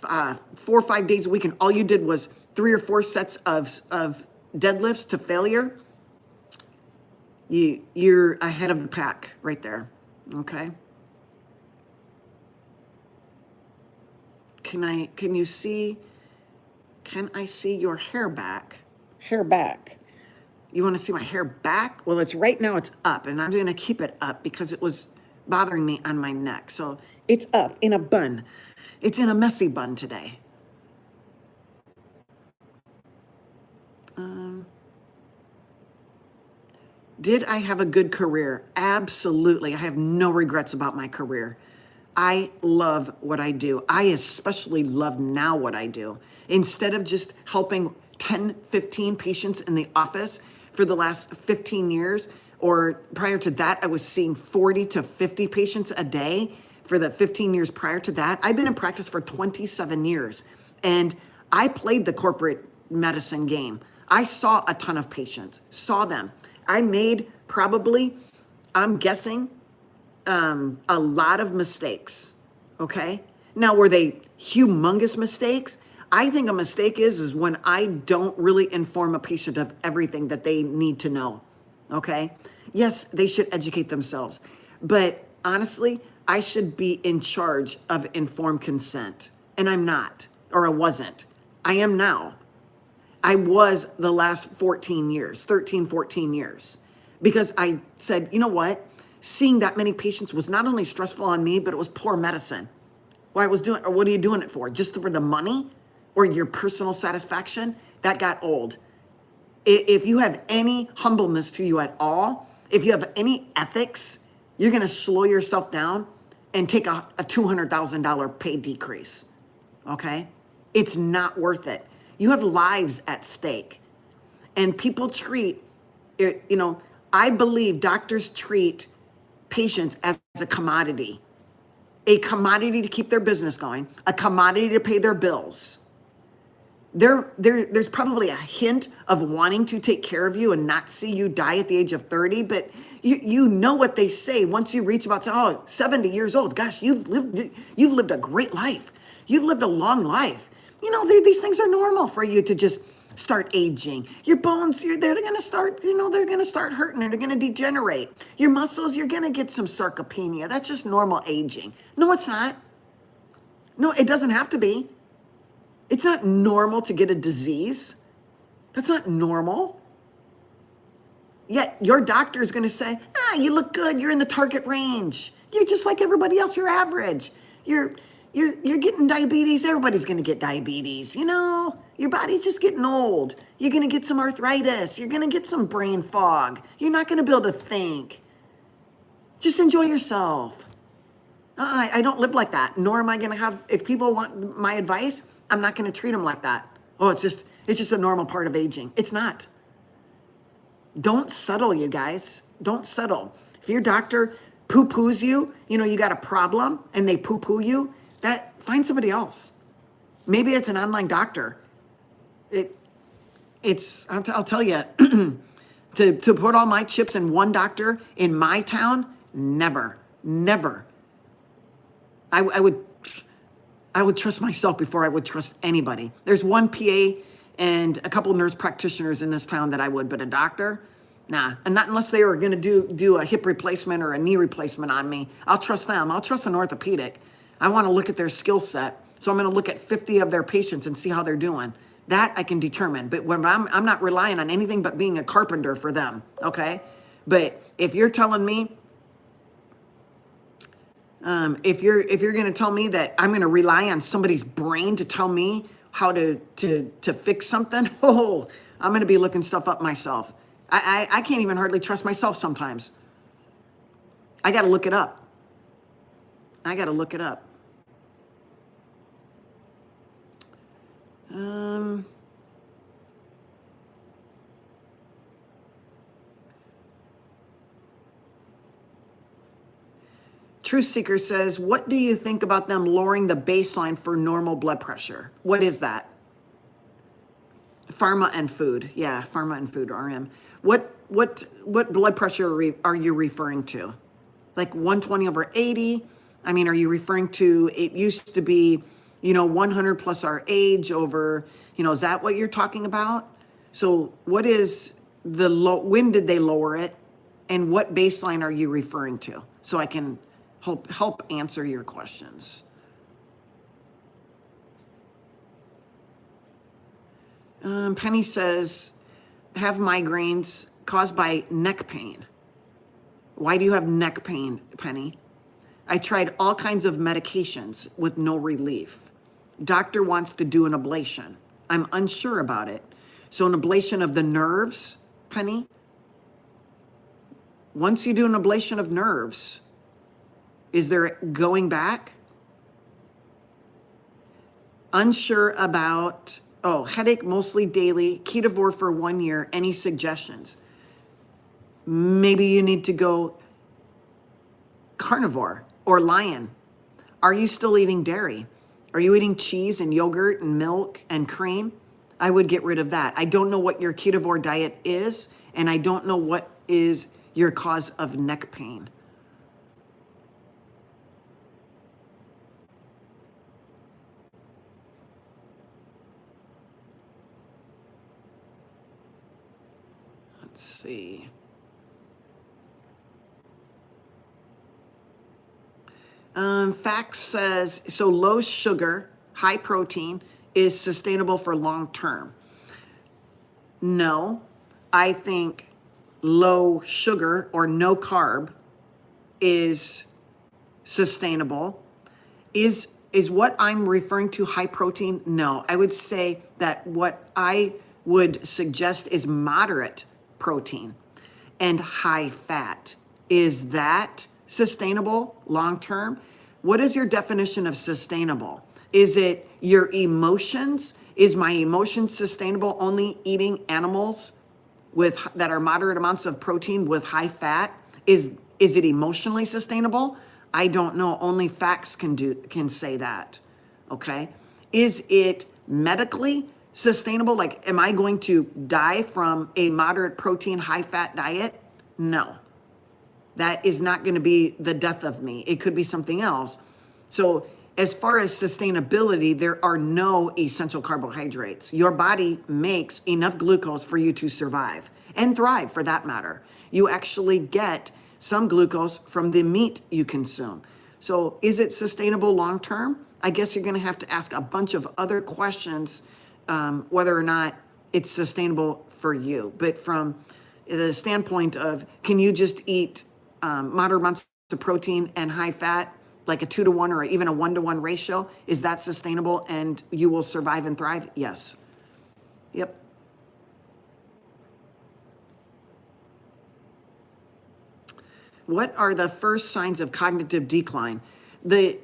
4 or 5 days a week and all you did was 3 or 4 sets of deadlifts to failure, you're ahead of the pack right there. Okay. Can I see your hair back? Hair back. You want to see my hair back? Well, right now it's up and I'm going to keep it up because it was bothering me on my neck. So it's up in a bun. It's in a messy bun today. Did I have a good career? Absolutely. I have no regrets about my career. I love what I do. I especially love now what I do. Instead of just helping 10, 15 patients in the office for the last 15 years, or prior to that, I was seeing 40 to 50 patients a day for the 15 years prior to that. I've been in practice for 27 years, and I played the corporate medicine game. I saw a ton of patients, saw them. I made probably, I'm guessing, a lot of mistakes, okay? Now, were they humongous mistakes? I think a mistake is when I don't really inform a patient of everything that they need to know, okay? Yes, they should educate themselves, but honestly, I should be in charge of informed consent, and I'm not, or I wasn't. I am now. I was the last 13, 14 years, because I said, you know what? Seeing that many patients was not only stressful on me, but it was poor medicine. What are you doing it for? Just for the money or your personal satisfaction? That got old. If you have any humbleness to you at all, if you have any ethics, you're going to slow yourself down and take a $200,000 pay decrease. Okay? It's not worth it. You have lives at stake. And people I believe doctors treat patients as a commodity to keep their business going, a commodity to pay their bills. There's probably a hint of wanting to take care of you and not see you die at the age of 30, but you know what they say once you reach about 70 years old. Gosh, you've lived a great life. You've lived a long life. These things are normal for you to just start aging. Your bones, they're going to start, they're going to start hurting and they're going to degenerate. Your muscles, you're going to get some sarcopenia. That's just normal aging. No, it's not. No, it doesn't have to be. It's not normal to get a disease. That's not normal. Yet your doctor is going to say, you look good. You're in the target range. You're just like everybody else. You're average. You're getting diabetes. Everybody's going to get diabetes. You know, your body's just getting old. You're going to get some arthritis. You're going to get some brain fog. You're not going to be able to think. Just enjoy yourself. I don't live like that. Nor am I going to have, if people want my advice, I'm not going to treat them like that. Oh, it's just a normal part of aging. It's not. Don't settle, you guys. Don't settle. If your doctor poo-poos you, you got a problem and they poo-poo you, find somebody else. Maybe it's an online doctor. I'll tell you, to put all my chips in one doctor in my town, never. I would trust myself before I would trust anybody. There's one PA and a couple nurse practitioners in this town that I would, but a doctor, nah. And not unless they were going to do a hip replacement or a knee replacement on me. I'll trust them. I'll trust an orthopedic. I want to look at their skill set. So I'm going to look at 50 of their patients and see how they're doing. That I can determine. But when I'm not relying on anything but being a carpenter for them, okay? But if you're telling me, if you're going to tell me that I'm going to rely on somebody's brain to tell me how to fix something, I'm going to be looking stuff up myself. I can't even hardly trust myself sometimes. I got to look it up. Truth Seeker says, what do you think about them lowering the baseline for normal blood pressure? What is that? Pharma and food. Yeah, pharma and food, RM. What blood pressure are you referring to? Like 120/80? I mean, are you referring to, it used to be, 100 plus our age over, is that what you're talking about? So what is when did they lower it? And what baseline are you referring to? So I can help answer your questions. Penny says, have migraines caused by neck pain. Why do you have neck pain, Penny? I tried all kinds of medications with no relief. Doctor wants to do an ablation. I'm unsure about it. So an ablation of the nerves, Penny? Once you do an ablation of nerves, is there going back? Unsure about, headache mostly daily, ketovore for 1 year. Any suggestions? Maybe you need to go carnivore or lion. Are you still eating dairy? Are you eating cheese and yogurt and milk and cream? I would get rid of that. I don't know what your ketovore diet is, and I don't know what is your cause of neck pain. Let's see. Facts says, so low sugar, high protein is sustainable for long term. No, I think low sugar or no carb is sustainable. Is what I'm referring to high protein? No, I would say that what I would suggest is moderate protein and high fat. Is that sustainable long term? What is your definition of sustainable? Is it your emotions? Is my emotions sustainable only eating animals that are moderate amounts of protein with high fat? Is it emotionally sustainable? I don't know. Only facts can say that. Okay? Is it medically sustainable? Like, am I going to die from a moderate protein, high fat diet? No. That is not going to be the death of me. It could be something else. So as far as sustainability, there are no essential carbohydrates. Your body makes enough glucose for you to survive and thrive, for that matter. You actually get some glucose from the meat you consume. So is it sustainable long term? I guess you're going to have to ask a bunch of other questions, whether or not it's sustainable for you. But from the standpoint of, can you just eat moderate amounts of protein and high fat, like a 2-to-1 or even a 1-to-1 ratio? Is that sustainable and you will survive and thrive? Yes. Yep. What are the first signs of cognitive decline? The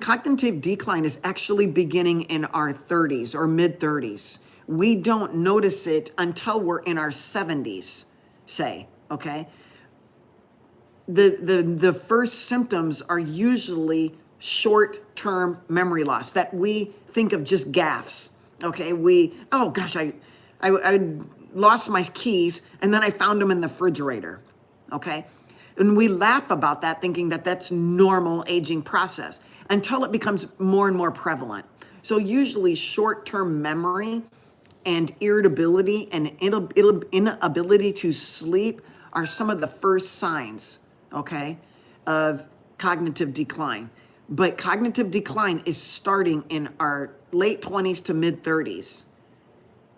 cognitive decline is actually beginning in our 30s or mid 30s. We don't notice it until we're in our 70s, say, okay? The first symptoms are usually short-term memory loss that we think of just gaffes, okay? Oh gosh, I lost my keys and then I found them in the refrigerator, okay? And we laugh about that, thinking that that's normal aging process until it becomes more and more prevalent. So usually short-term memory and irritability and inability to sleep are some of the first signs, okay, of cognitive decline. But cognitive decline is starting in our late 20s to mid 30s.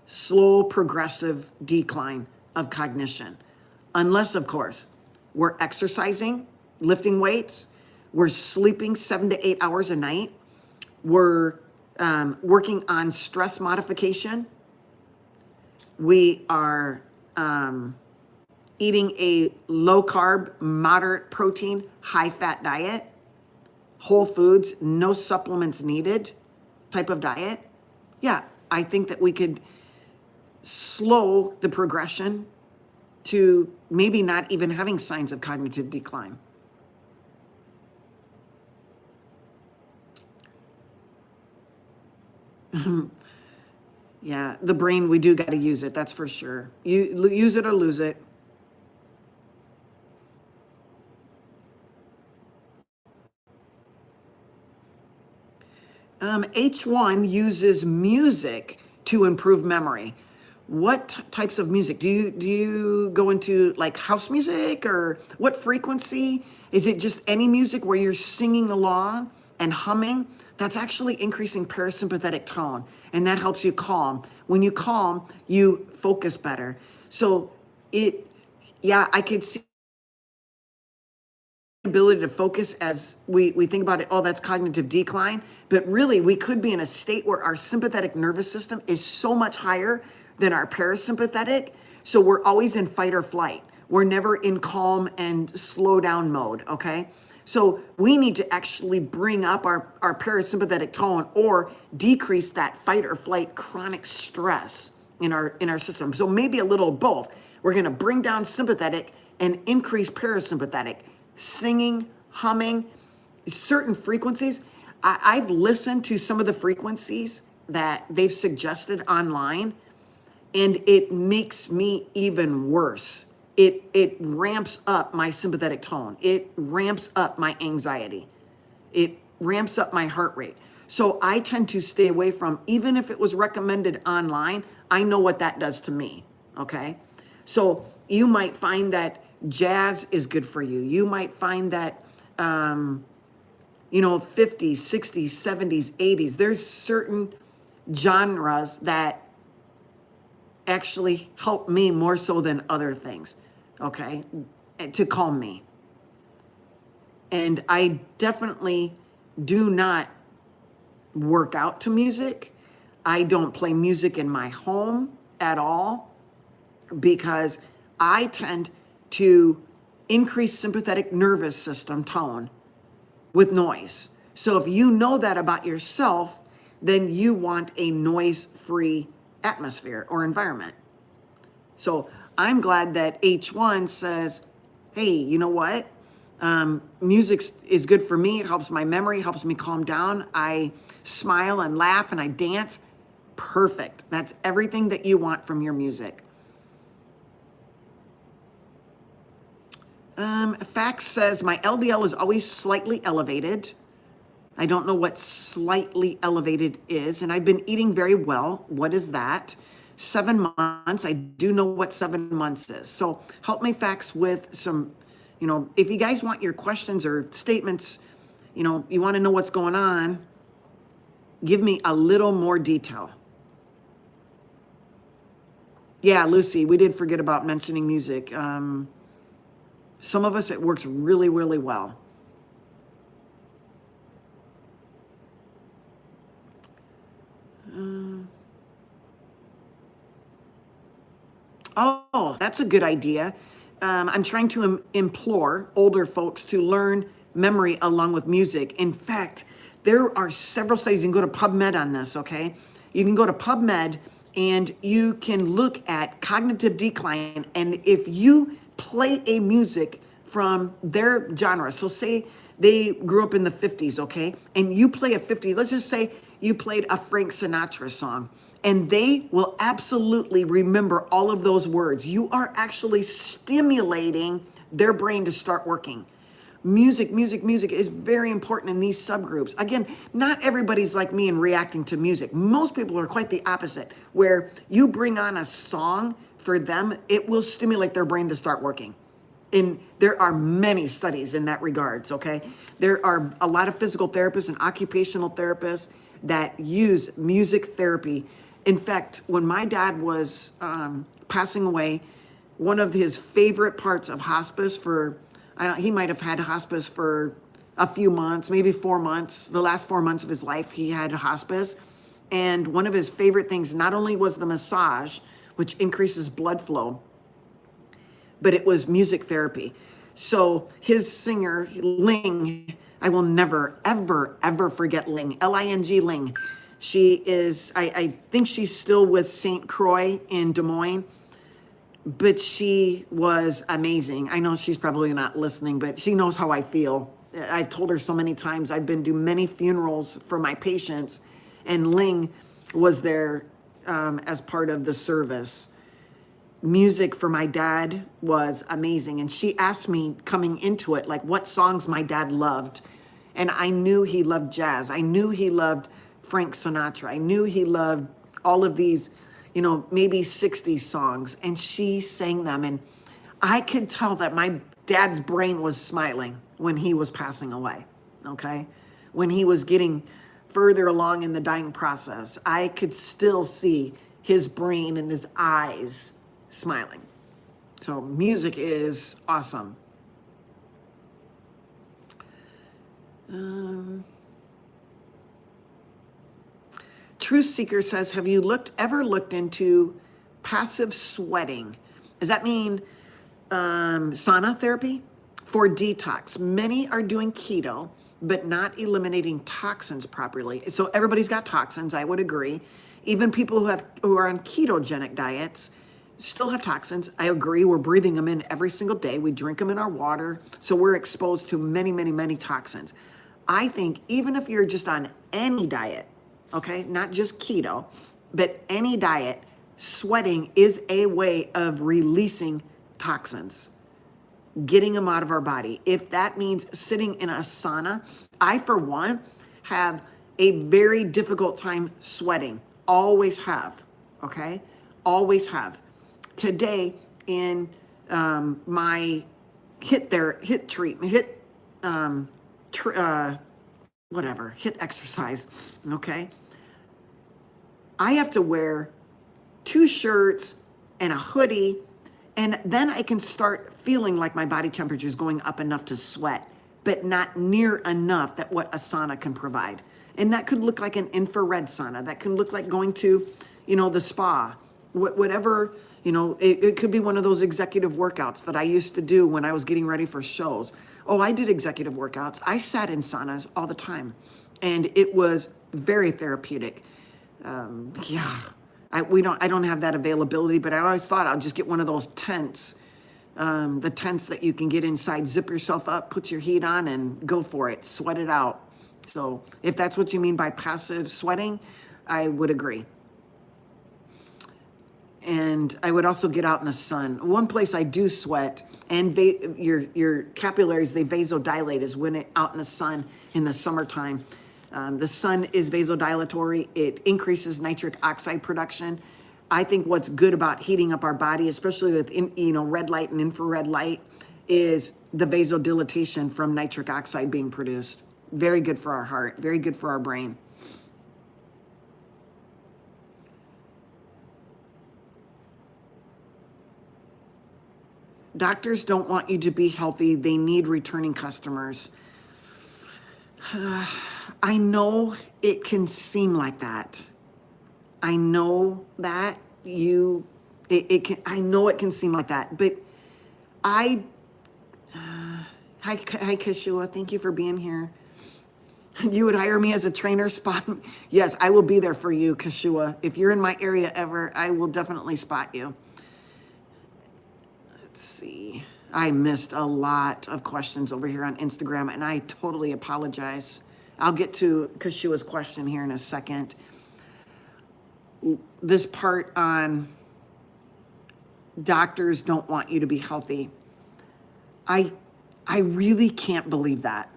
Slow, progressive decline of cognition. Unless, of course, we're exercising, lifting weights, we're sleeping 7 to 8 hours a night, we're working on stress modification, we are eating a low carb, moderate protein, high fat diet, whole foods, no supplements needed type of diet. Yeah, I think that we could slow the progression to maybe not even having signs of cognitive decline. Yeah, the brain, we do got to use it, that's for sure. You use it or lose it. H1 uses music to improve memory. What types of music? Do you go into like house music, or what frequency? Is it just any music where you're singing along and humming? That's actually increasing parasympathetic tone, and that helps you calm. When you calm, you focus better. So I could see ability to focus as we think about it, oh, that's cognitive decline. But really, we could be in a state where our sympathetic nervous system is so much higher than our parasympathetic. So we're always in fight or flight. We're never in calm and slow down mode, okay? So we need to actually bring up our parasympathetic tone or decrease that fight or flight chronic stress in our system. So maybe a little of both. We're gonna bring down sympathetic and increase parasympathetic. Singing, humming, certain frequencies. I've listened to some of the frequencies that they've suggested online, and it makes me even worse. It ramps up my sympathetic tone. It ramps up my anxiety. It ramps up my heart rate. So I tend to stay away from, even if it was recommended online, I know what that does to me, okay? So you might find that jazz is good for you. You might find that, 50s, 60s, 70s, 80s, there's certain genres that actually help me more so than other things, okay, to calm me. And I definitely do not work out to music. I don't play music in my home at all, because I tend to increase sympathetic nervous system tone with noise. So if you know that about yourself, then you want a noise-free atmosphere or environment. So I'm glad that H1 says, hey, you know what? Music is good for me. It helps my memory, it helps me calm down. I smile and laugh and I dance. Perfect. That's everything that you want from your music. Fax says, my LDL is always slightly elevated. I don't know what slightly elevated is, and I've been eating very well. What is that? 7 months. I do know what 7 months is. So help me fax with some, if you guys want your questions or statements, you want to know what's going on, Give me a little more detail. Yeah, Lucy, we did forget about mentioning music. Some of us, it works really, really well. Oh, that's a good idea. I'm trying to implore older folks to learn memory along with music. In fact, there are several studies. You can go to PubMed on this, okay? You can go to PubMed and you can look at cognitive decline. And if you play a music from their genre, so say they grew up in the 50s, okay? And you play a 50s, let's just say you played a Frank Sinatra song, and they will absolutely remember all of those words. You are actually stimulating their brain to start working. Music is very important in these subgroups. Again, not everybody's like me and reacting to music. Most people are quite the opposite, where you bring on a song for them, it will stimulate their brain to start working. And there are many studies in that regards, okay? There are a lot of physical therapists and occupational therapists that use music therapy. In fact, when my dad was passing away, one of his favorite parts of hospice he might have had hospice for a few months, maybe 4 months. The last 4 months of his life, he had hospice. And one of his favorite things, not only was the massage, which increases blood flow, but it was music therapy. So his singer, Ling, I will never, ever, ever forget Ling, L-I-N-G, Ling. She is, I think she's still with St. Croix in Des Moines, but she was amazing. I know she's probably not listening, but she knows how I feel. I've told her so many times. I've been to many funerals for my patients, and Ling was there as part of the service. Music for my dad was amazing. And she asked me coming into it, like what songs my dad loved. And I knew he loved jazz. I knew he loved Frank Sinatra. I knew he loved all of these, maybe 60s songs. And she sang them. And I could tell that my dad's brain was smiling when he was passing away, okay? When he was getting further along in the dying process, I could still see his brain and his eyes smiling. So music is awesome. Truth Seeker says, have you ever looked into passive sweating? Does that mean sauna therapy for detox? Many are doing keto, but not eliminating toxins properly. So everybody's got toxins, I would agree. Even people who are on ketogenic diets still have toxins. I agree. We're breathing them in every single day. We drink them in our water. So we're exposed to many, many, many toxins. I think even if you're just on any diet, okay, not just keto, but any diet, sweating is a way of releasing toxins, getting them out of our body. If that means sitting in a sauna, I, for one, have a very difficult time sweating. Always have, okay? Always have. Today in my hit exercise, okay? I have to wear 2 shirts and a hoodie, and then I can start feeling like my body temperature is going up enough to sweat, but not near enough that what a sauna can provide. And that could look like an infrared sauna. That can look like going to, the spa, whatever, it could be one of those executive workouts that I used to do when I was getting ready for shows. Oh, I did executive workouts. I sat in saunas all the time, and it was very therapeutic. I don't have that availability, but I always thought I'll just get one of those tents, the tents that you can get inside, zip yourself up, put your heat on, and go for it, sweat it out. So if that's what you mean by passive sweating, I would agree. And I would also get out in the sun. One place I do sweat, and your capillaries, they vasodilate, is when out in the sun in the summertime. The sun is vasodilatory. It increases nitric oxide production. I think what's good about heating up our body, especially with red light and infrared light, is the vasodilatation from nitric oxide being produced. Very good for our heart, very good for our brain. Doctors don't want you to be healthy. They need returning customers. I know it can seem like that. I know that I know it can seem like that, but hi Kishua, thank you for being here. You would hire me as a trainer spot? Yes, I will be there for you, Kishua. If you're in my area ever, I will definitely spot you. Let's see. I missed a lot of questions over here on Instagram, and I totally apologize. I'll get to Kishua's question here in a second. This part on doctors don't want you to be healthy. I really can't believe that.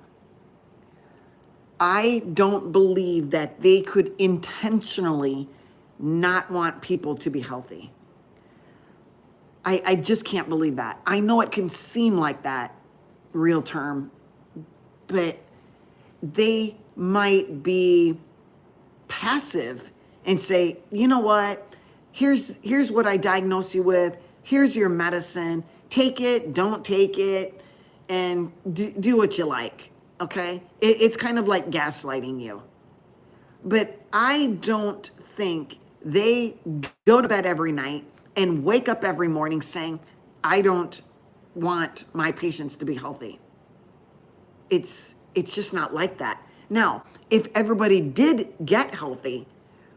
I don't believe that they could intentionally not want people to be healthy. I just can't believe that. I know it can seem like that, real term, but they might be passive and say, you know what, here's what I diagnose you with, here's your medicine, take it, don't take it, and do what you like, okay? It's kind of like gaslighting you. But I don't think they go to bed every night and wake up every morning saying, I don't want my patients to be healthy. It's just not like that. Now, if everybody did get healthy,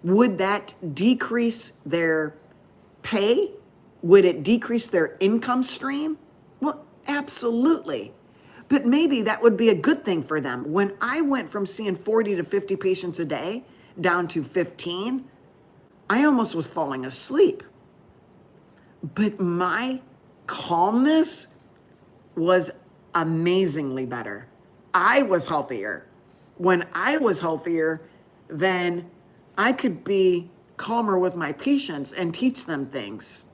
would that decrease their pay? Would it decrease their income stream? Well, absolutely. But maybe that would be a good thing for them. When I went from seeing 40 to 50 patients a day down to 15, I almost was falling asleep. But my calmness was amazingly better. I was healthier. When I was healthier, then I could be calmer with my patients and teach them things.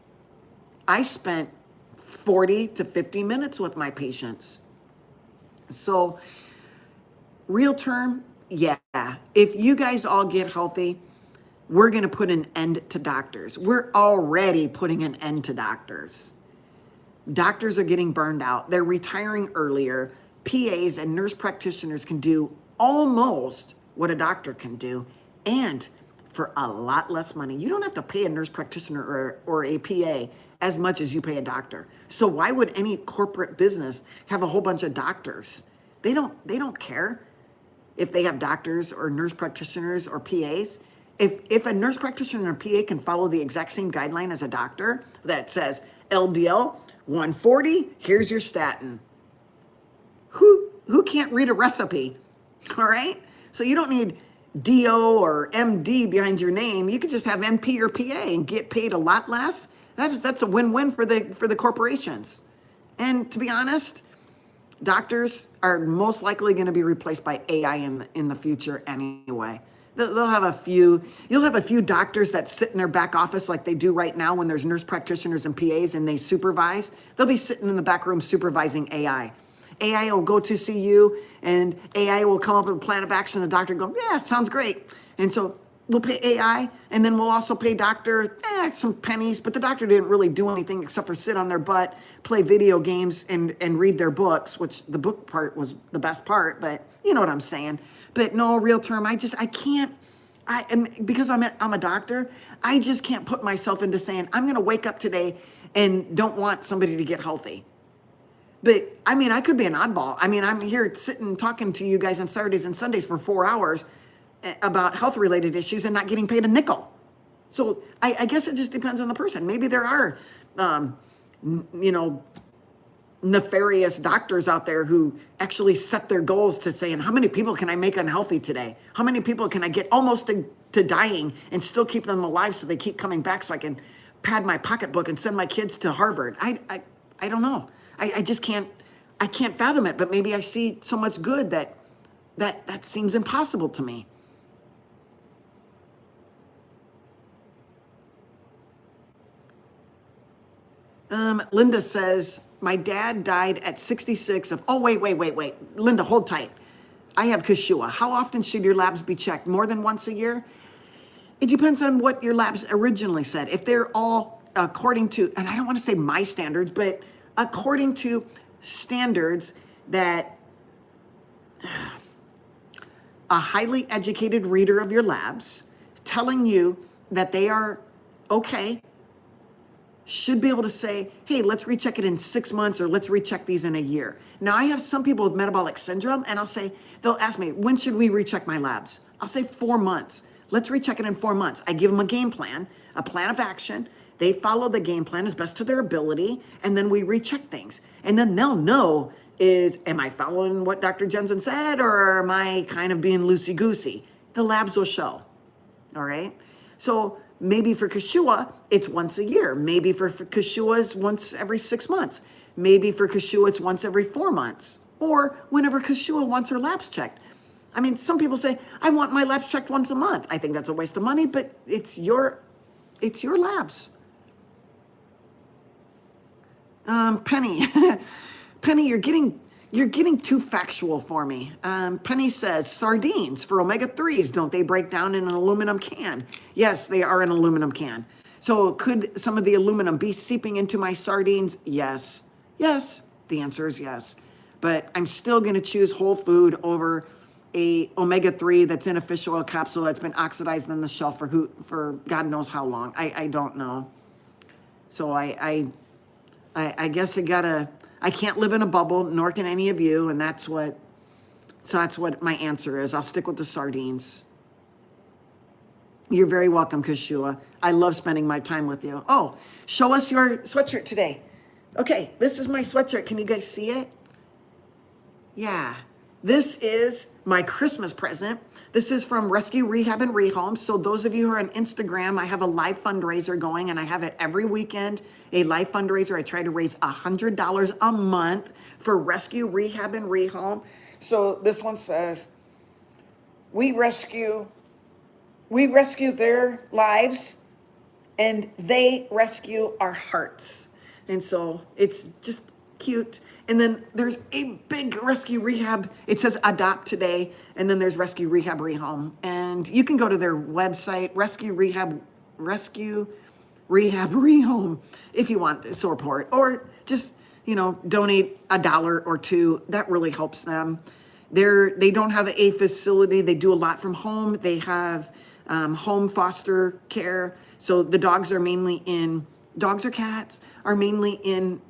I spent 40 to 50 minutes with my patients. So, real term, yeah, if you guys all get healthy, we're going to put an end to doctors. We're already putting an end to doctors. Doctors are getting burned out. They're retiring earlier. PAs and nurse practitioners can do almost what a doctor can do, and for a lot less money. You don't have to pay a nurse practitioner or a PA as much as you pay a doctor. So why would any corporate business have a whole bunch of doctors? They don't care if they have doctors or nurse practitioners or PAs. If a nurse practitioner or PA can follow the exact same guideline as a doctor that says LDL 140, here's your statin. Who can't read a recipe? All right? So you don't need DO or MD behind your name. You could just have MP or PA and get paid a lot less. That's a win-win for the corporations. And to be honest, doctors are most likely going to be replaced by AI in the future anyway. You'll have a few doctors that sit in their back office like they do right now when there's nurse practitioners and PAs and they supervise. They'll be sitting in the back room supervising AI. AI will go to see you and AI will come up with a plan of action. The doctor will go, yeah, sounds great. And so we'll pay AI and then we'll also pay doctor some pennies, but the doctor didn't really do anything except for sit on their butt, play video games and read their books, which the book part was the best part, but you know what I'm saying. But no, real term, because I'm a doctor, I just can't put myself into saying, I'm going to wake up today and don't want somebody to get healthy. But I could be an oddball. I'm here sitting talking to you guys on Saturdays and Sundays for 4 hours about health related issues and not getting paid a nickel. So I guess it just depends on the person. Maybe there are, nefarious doctors out there who actually set their goals to saying, how many people can I make unhealthy today? How many people can I get almost to dying and still keep them alive so they keep coming back so I can pad my pocketbook and send my kids to Harvard? I don't know. I just can't fathom it, but maybe I see so much good that seems impossible to me. Linda says, my dad died at 66 of, wait. Linda, hold tight. I have Kishua. How often should your labs be checked? More than once a year? It depends on what your labs originally said. If they're all according to, and I don't want to say my standards, but according to standards that a highly educated reader of your labs telling you that they are okay should be able to say, hey, let's recheck it in 6 months, or let's recheck these in a year. Now, I have some people with metabolic syndrome, and they'll ask me, when should we recheck my labs? I'll say 4 months. Let's recheck it in 4 months. I give them a game plan, a plan of action. They follow the game plan as best to their ability, and then we recheck things. And then they'll know, am I following what Dr. Jensen said, or am I kind of being loosey-goosey? The labs will show, all right? So maybe for Kashua, it's once a year. Maybe for Kashua, it's once every 6 months. Maybe for Kashua, it's once every 4 months, or whenever Kashua wants her labs checked. I mean, some people say, I want my labs checked once a month. I think that's a waste of money, but it's your labs. Penny, Penny, you're getting too factual for me. Penny says, sardines for omega-3s, don't they break down in an aluminum can? Yes, they are in an aluminum can. So could some of the aluminum be seeping into my sardines? Yes. Yes, the answer is yes. But I'm still going to choose whole food over a omega-3 that's in a fish oil capsule that's been oxidized on the shelf for God knows how long. I don't know. So I guess I can't live in a bubble, nor can any of you, and that's what my answer is. I'll stick with the sardines. You're very welcome, Kashua. I love spending my time with you. Oh, show us your sweatshirt today. Okay, this is my sweatshirt. Can you guys see it? Yeah. This is my Christmas present. This is from Rescue Rehab and Rehome. So those of you who are on Instagram, I have a live fundraiser going, and I have it every weekend, a live fundraiser. I try to raise $100 a month for Rescue Rehab and Rehome. So this one says, we rescue their lives and they rescue our hearts. And so it's just cute. And then there's a big Rescue Rehab. It says adopt today. And then there's Rescue Rehab Rehome. And you can go to their website, Rescue Rehab Rehome, if you want support, or just, donate $1 or $2. That really helps them. They don't have a facility. They do a lot from home. They have home foster care. So the dogs or cats are mainly in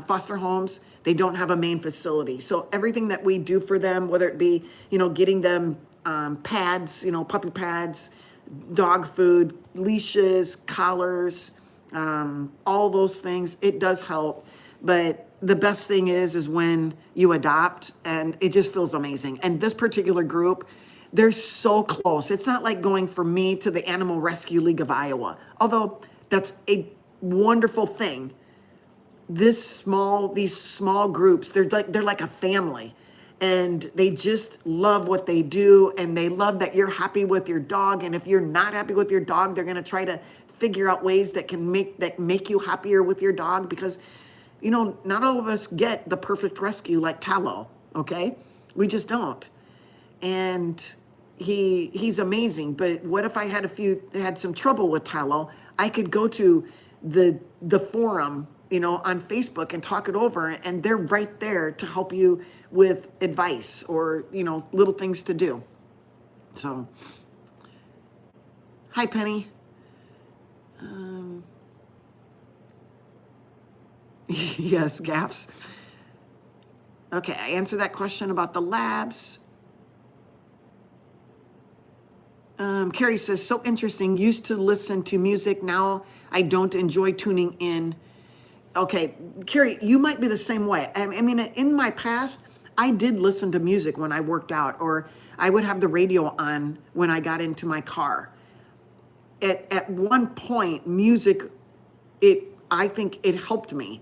foster homes. They don't have a main facility. So everything that we do for them, whether it be, getting them pads, puppy pads, dog food, leashes, collars, all those things, it does help. But the best thing is when you adopt, and it just feels amazing. And this particular group, they're so close. It's not like going from me to the Animal Rescue League of Iowa, although that's a wonderful thing. These small groups, they're like a family, and they just love what they do, and they love that you're happy with your dog. And if you're not happy with your dog, they're going to try to figure out ways that make you happier with your dog, because not all of us get the perfect rescue like Tallow. Okay, we just don't. And he's amazing. But what if I had some trouble with Tallow? I could go to the forum, on Facebook and talk it over, and they're right there to help you with advice or, little things to do. So, hi, Penny. Yes, gaffs. Okay, I answered that question about the labs. Carrie says, so interesting. Used to listen to music. Now I don't enjoy tuning in. Okay, Carrie, you might be the same way. I mean, in my past, I did listen to music when I worked out, or I would have the radio on when I got into my car. At one point, music, I think it helped me.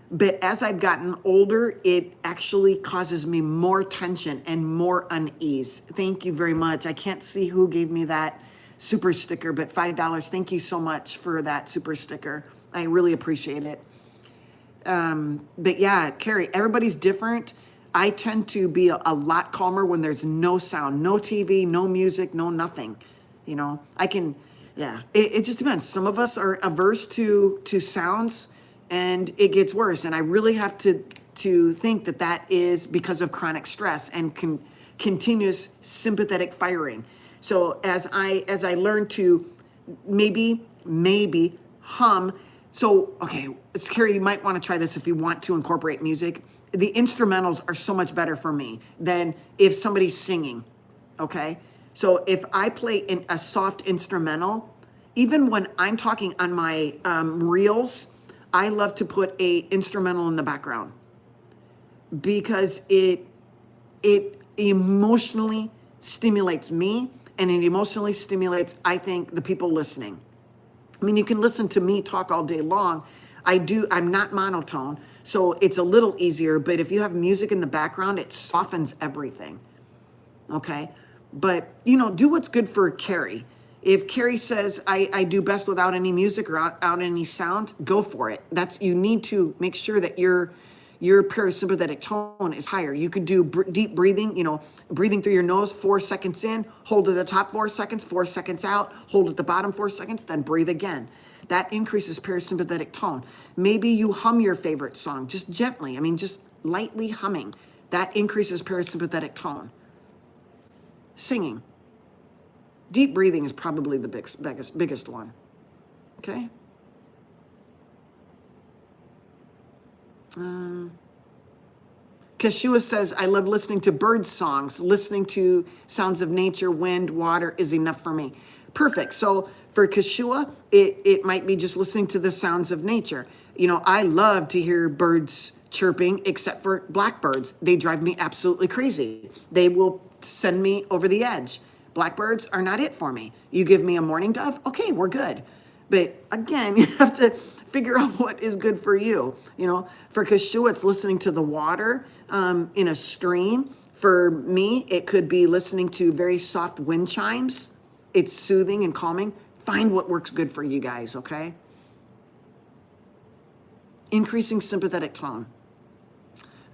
But as I've gotten older, it actually causes me more tension and more unease. Thank you very much. I can't see who gave me that super sticker, but $5. Thank you so much for that super sticker. I really appreciate it. But yeah, Carrie, everybody's different. I tend to be a lot calmer when there's no sound, no TV, no music, no nothing. It just depends. Some of us are averse to sounds, and it gets worse. And I really have to think that that is because of chronic stress and continuous sympathetic firing. So as I learn to maybe hum. So, okay, Carrie, you might want to try this if you want to incorporate music. The instrumentals are so much better for me than if somebody's singing, okay? So if I play a soft instrumental, even when I'm talking on my reels, I love to put a instrumental in the background because it emotionally stimulates me, and it emotionally stimulates, I think, the people listening. I mean, you can listen to me talk all day long. I'm not monotone, so it's a little easier, but if you have music in the background, it softens everything, okay? But, do what's good for Carrie. If Carrie says, I do best without any music or out any sound, go for it. You need to make sure that your parasympathetic tone is higher. You could do deep breathing, breathing through your nose, 4 seconds in, hold at the top 4 seconds, 4 seconds out, hold at the bottom 4 seconds, then breathe again. That increases parasympathetic tone. Maybe you hum your favorite song, just gently. Just lightly humming. That increases parasympathetic tone. Singing. Deep breathing is probably the biggest one. Okay? Kashua says, I love listening to bird songs. Listening to sounds of nature, wind, water is enough for me. Perfect. So for Kashua, it might be just listening to the sounds of nature. I love to hear birds chirping, except for blackbirds. They drive me absolutely crazy. They will send me over the edge. Blackbirds are not it for me. You give me a mourning dove, okay, we're good. But again, you have to figure out what is good for you. For Kashua, it's listening to the water in a stream. For me, it could be listening to very soft wind chimes. It's soothing and calming. Find what works good for you guys, okay? Increasing sympathetic tone.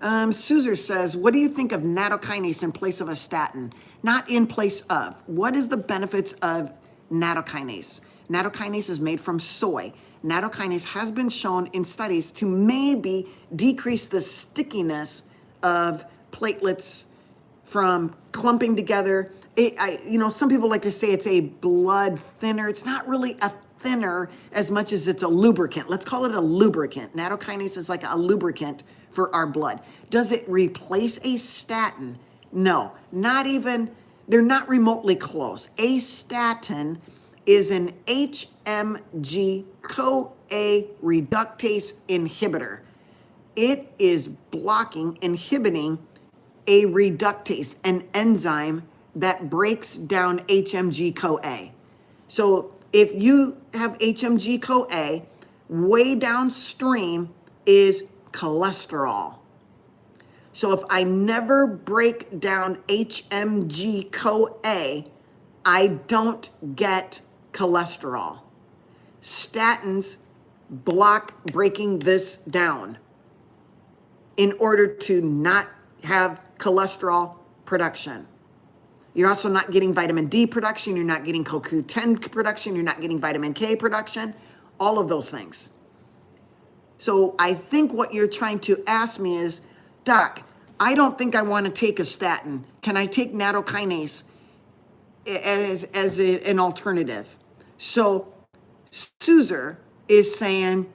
Suzer says, what do you think of nattokinase in place of a statin? Not in place of. What is the benefits of nattokinase? Nattokinase is made from soy. Nattokinase has been shown in studies to maybe decrease the stickiness of platelets from clumping together. Some people like to say it's a blood thinner. It's not really a thinner as much as it's a lubricant. Let's call it a lubricant. Nattokinase is like a lubricant for our blood. Does it replace a statin? No, not even. They're not remotely close. A statin is an HMG-CoA reductase inhibitor. It is inhibiting a reductase, an enzyme that breaks down HMG-CoA. So if you have HMG-CoA, way downstream is cholesterol. So if I never break down HMG-CoA, I don't get cholesterol. Statins block breaking this down in order to not have cholesterol production. You're also not getting vitamin D production. You're not getting CoQ10 production. You're not getting vitamin K production. All of those things. So I think what you're trying to ask me is, Doc, I don't think I want to take a statin. Can I take nattokinase as an alternative? So Suzer is saying,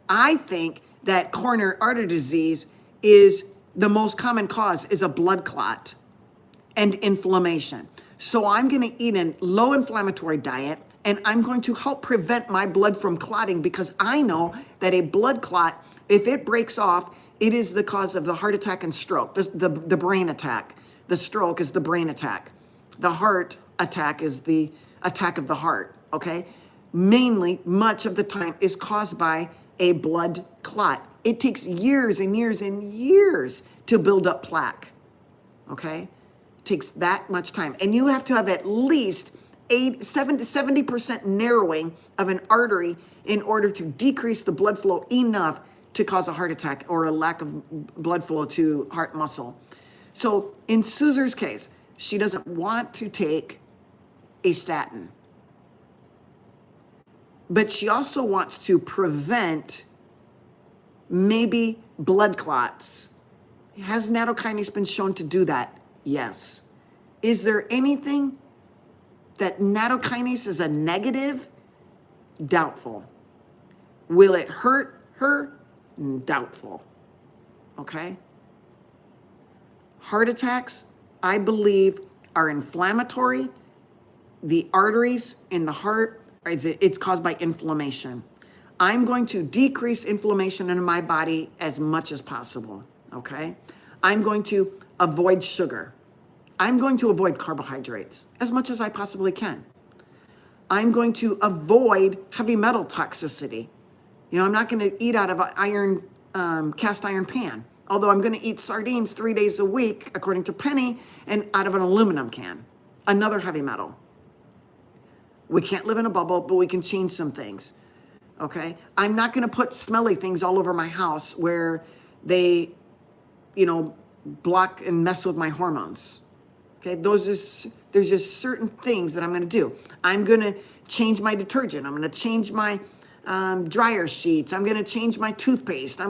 I think that coronary artery disease is the most common cause is a blood clot and inflammation. So I'm going to eat a low inflammatory diet, and I'm going to help prevent my blood from clotting, because I know that a blood clot, if it breaks off, it is the cause of the heart attack and stroke, the brain attack. The stroke is the brain attack. The heart attack is the attack of the heart, okay? Mainly, much of the time, is caused by a blood clot. It takes years and years and years to build up plaque, okay? It takes that much time. And you have to have at least 70% narrowing of an artery in order to decrease the blood flow enough to cause a heart attack or a lack of blood flow to heart muscle. So in Suzer's case, she doesn't want to take a statin, but she also wants to prevent maybe blood clots. Has nattokinase been shown to do that? Yes. Is there anything that nattokinase is a negative? Doubtful. Will it hurt her? Doubtful. Okay? Heart attacks, I believe, are inflammatory. The arteries in the heart, it's caused by inflammation. I'm going to decrease inflammation in my body as much as possible, okay? I'm going to avoid sugar. I'm going to avoid carbohydrates as much as I possibly can. I'm going to avoid heavy metal toxicity. You know, I'm not going to eat out of an cast iron pan, although I'm going to eat sardines 3 days a week, according to Penny, and out of an aluminum can, another heavy metal. We can't live in a bubble, but we can change some things, okay? I'm not going to put smelly things all over my house where they, you know, block and mess with my hormones, okay? There's just certain things that I'm going to do. I'm going to change my detergent. I'm going to change my dryer sheets. I'm going to change my toothpaste.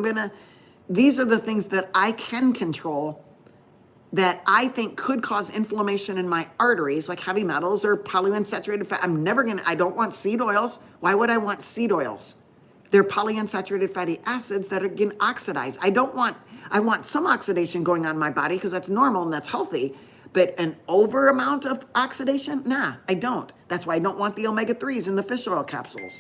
These are the things that I can control that I think could cause inflammation in my arteries, like heavy metals or polyunsaturated fat. I don't want seed oils. Why would I want seed oils? They're polyunsaturated fatty acids that are getting oxidized. I want some oxidation going on in my body because that's normal and that's healthy, but an over amount of oxidation? Nah, I don't. That's why I don't want the omega-3s in the fish oil capsules.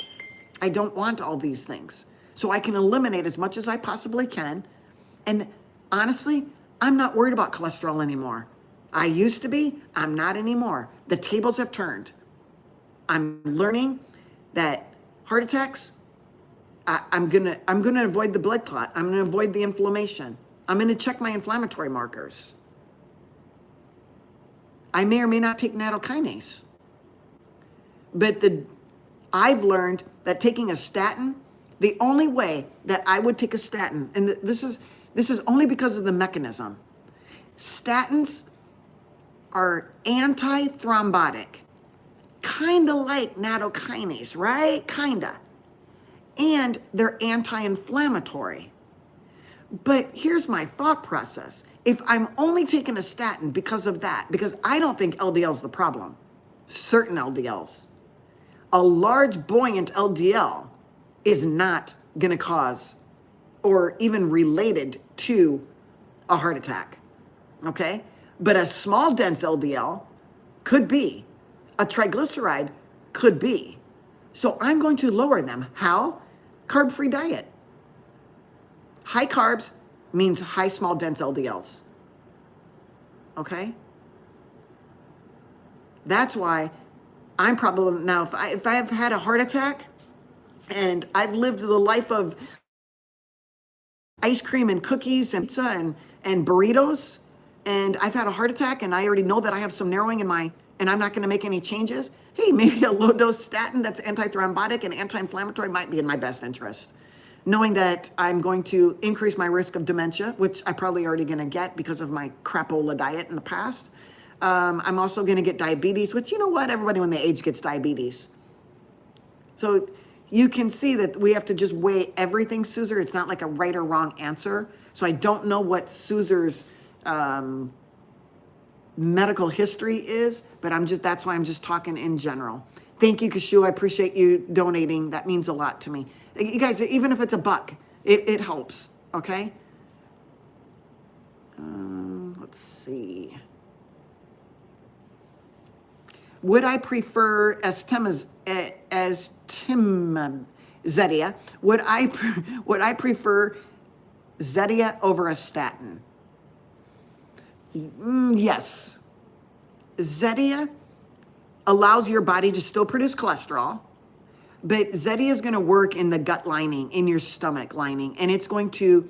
I don't want all these things. So I can eliminate as much as I possibly can. And honestly, I'm not worried about cholesterol anymore. I used to be, I'm not anymore. The tables have turned. I'm learning that heart attacks, I'm gonna avoid the blood clot. I'm gonna avoid the inflammation. I'm gonna check my inflammatory markers. I may or may not take nattokinase. But I've learned that taking a statin, the only way that I would take a statin, and this is only because of the mechanism. Statins are anti-thrombotic, kind of like nattokinase, right? Kinda. And they're anti-inflammatory. But here's my thought process. If I'm only taking a statin because of that, because I don't think LDL is the problem, certain LDLs, a large buoyant LDL is not going to cause or even related to a heart attack, okay? But a small dense LDL could be, a triglyceride could be. So I'm going to lower them. How? Carb-free diet. High carbs means high small dense LDLs, okay? That's why I'm probably, now if I have had a heart attack and I've lived the life of ice cream and cookies and pizza and burritos, and I've had a heart attack and I already know that I have some narrowing in and I'm not gonna make any changes, hey, maybe a low dose statin that's anti-thrombotic and anti-inflammatory might be in my best interest. Knowing that I'm going to increase my risk of dementia, which I probably already gonna get because of my crapola diet in the past. I'm also gonna get diabetes, which, you know what, everybody when they age gets diabetes. So you can see that we have to just weigh everything, Suzer. It's not like a right or wrong answer. So I don't know what Suzer's medical history is, but that's why I'm just talking in general. Thank you, Kashu. I appreciate you donating. That means a lot to me. You guys, even if it's $1, it helps, okay? Let's see. Would I prefer Zetia? Would I prefer Zetia over a statin? Yes. Zetia allows your body to still produce cholesterol, but Zetia is going to work in the gut lining, in your stomach lining, and it's going to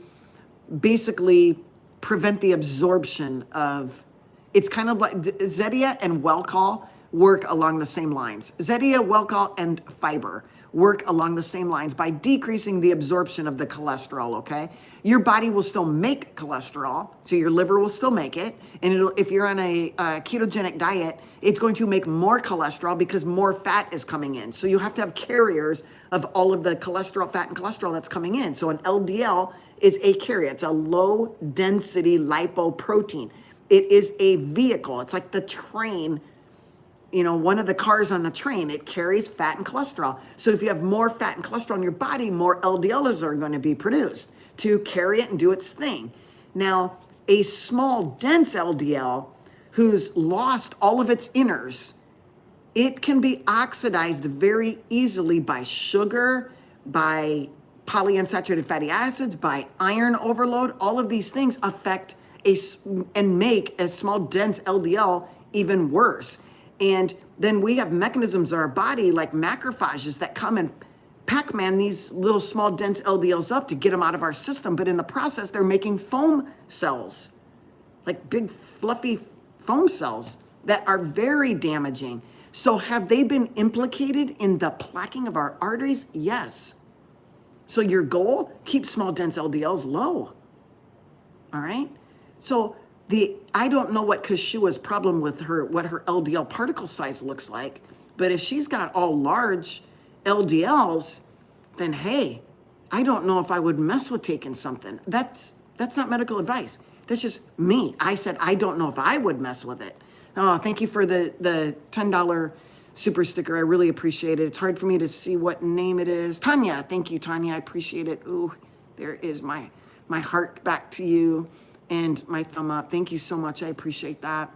basically prevent the absorption of, it's kind of like Zetia and Welchol work along the same lines. Zetia, Welchol, and fiber work along the same lines by decreasing the absorption of the cholesterol, okay? Your body will still make cholesterol, so your liver will still make it, and if you're on a ketogenic diet, it's going to make more cholesterol because more fat is coming in. So you have to have carriers of all of the cholesterol, fat, and cholesterol that's coming in. So an LDL is a carrier. It's a low density lipoprotein. It is a vehicle. It's like the train, one of the cars on the train. It carries fat and cholesterol. So if you have more fat and cholesterol in your body, more LDLs are going to be produced to carry it and do its thing. Now, a small, dense LDL who's lost all of its inners, it can be oxidized very easily by sugar, by polyunsaturated fatty acids, by iron overload. All of these things affect and make a small, dense LDL even worse. And then we have mechanisms in our body like macrophages that come and Pac-Man these little small, dense LDLs up to get them out of our system. But in the process, they're making foam cells, like big, fluffy foam cells that are very damaging. So have they been implicated in the plaquing of our arteries? Yes. So your goal, keep small, dense LDLs low. All right? So I don't know what Kashua's problem with what her LDL particle size looks like, but if she's got all large LDLs, then hey, I don't know if I would mess with taking something. That's not medical advice. That's just me. I said, I don't know if I would mess with it. Oh, thank you for the $10 super sticker. I really appreciate it. It's hard for me to see what name it is. Tanya, thank you, Tanya. I appreciate it. Ooh, there is my heart back to you and my thumb up. Thank you so much. I appreciate that.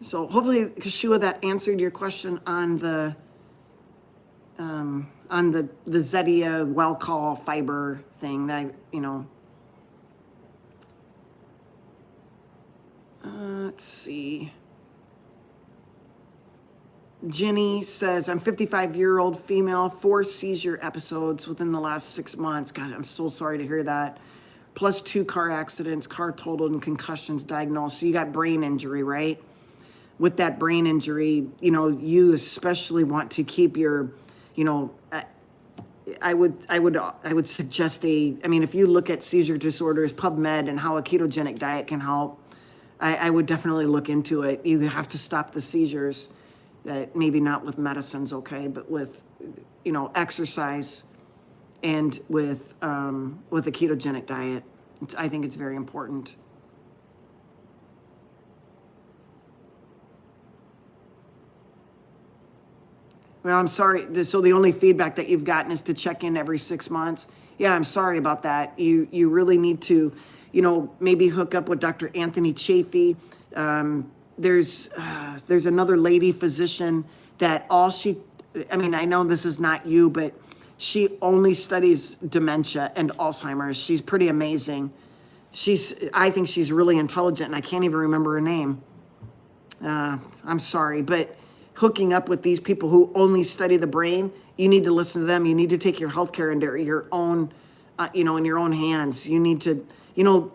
So hopefully, Kashua, that answered your question on the Zetia well call fiber thing that, let's see. Jenny says, I'm 55-year-old female, 4 seizure episodes within the last 6 months. God, I'm so sorry to hear that. Plus 2 car accidents, car totaled, and concussions diagnosed. So you got brain injury, right? With that brain injury, you especially want to keep your, I would suggest if you look at seizure disorders, PubMed, and how a ketogenic diet can help, I would definitely look into it. You have to stop the seizures. Maybe not with medicines, okay, but with, exercise and with a ketogenic diet. I think it's very important. Well, I'm sorry. So the only feedback that you've gotten is to check in every 6 months. Yeah, I'm sorry about that. You really need to, maybe hook up with Dr. Anthony Chafee. There's another lady physician that I know this is not you, but she only studies dementia and Alzheimer's. She's pretty amazing. I think she's really intelligent, and I can't even remember her name. I'm sorry, but hooking up with these people who only study the brain, you need to listen to them. You need to take your healthcare into your own, in your own hands. You need to,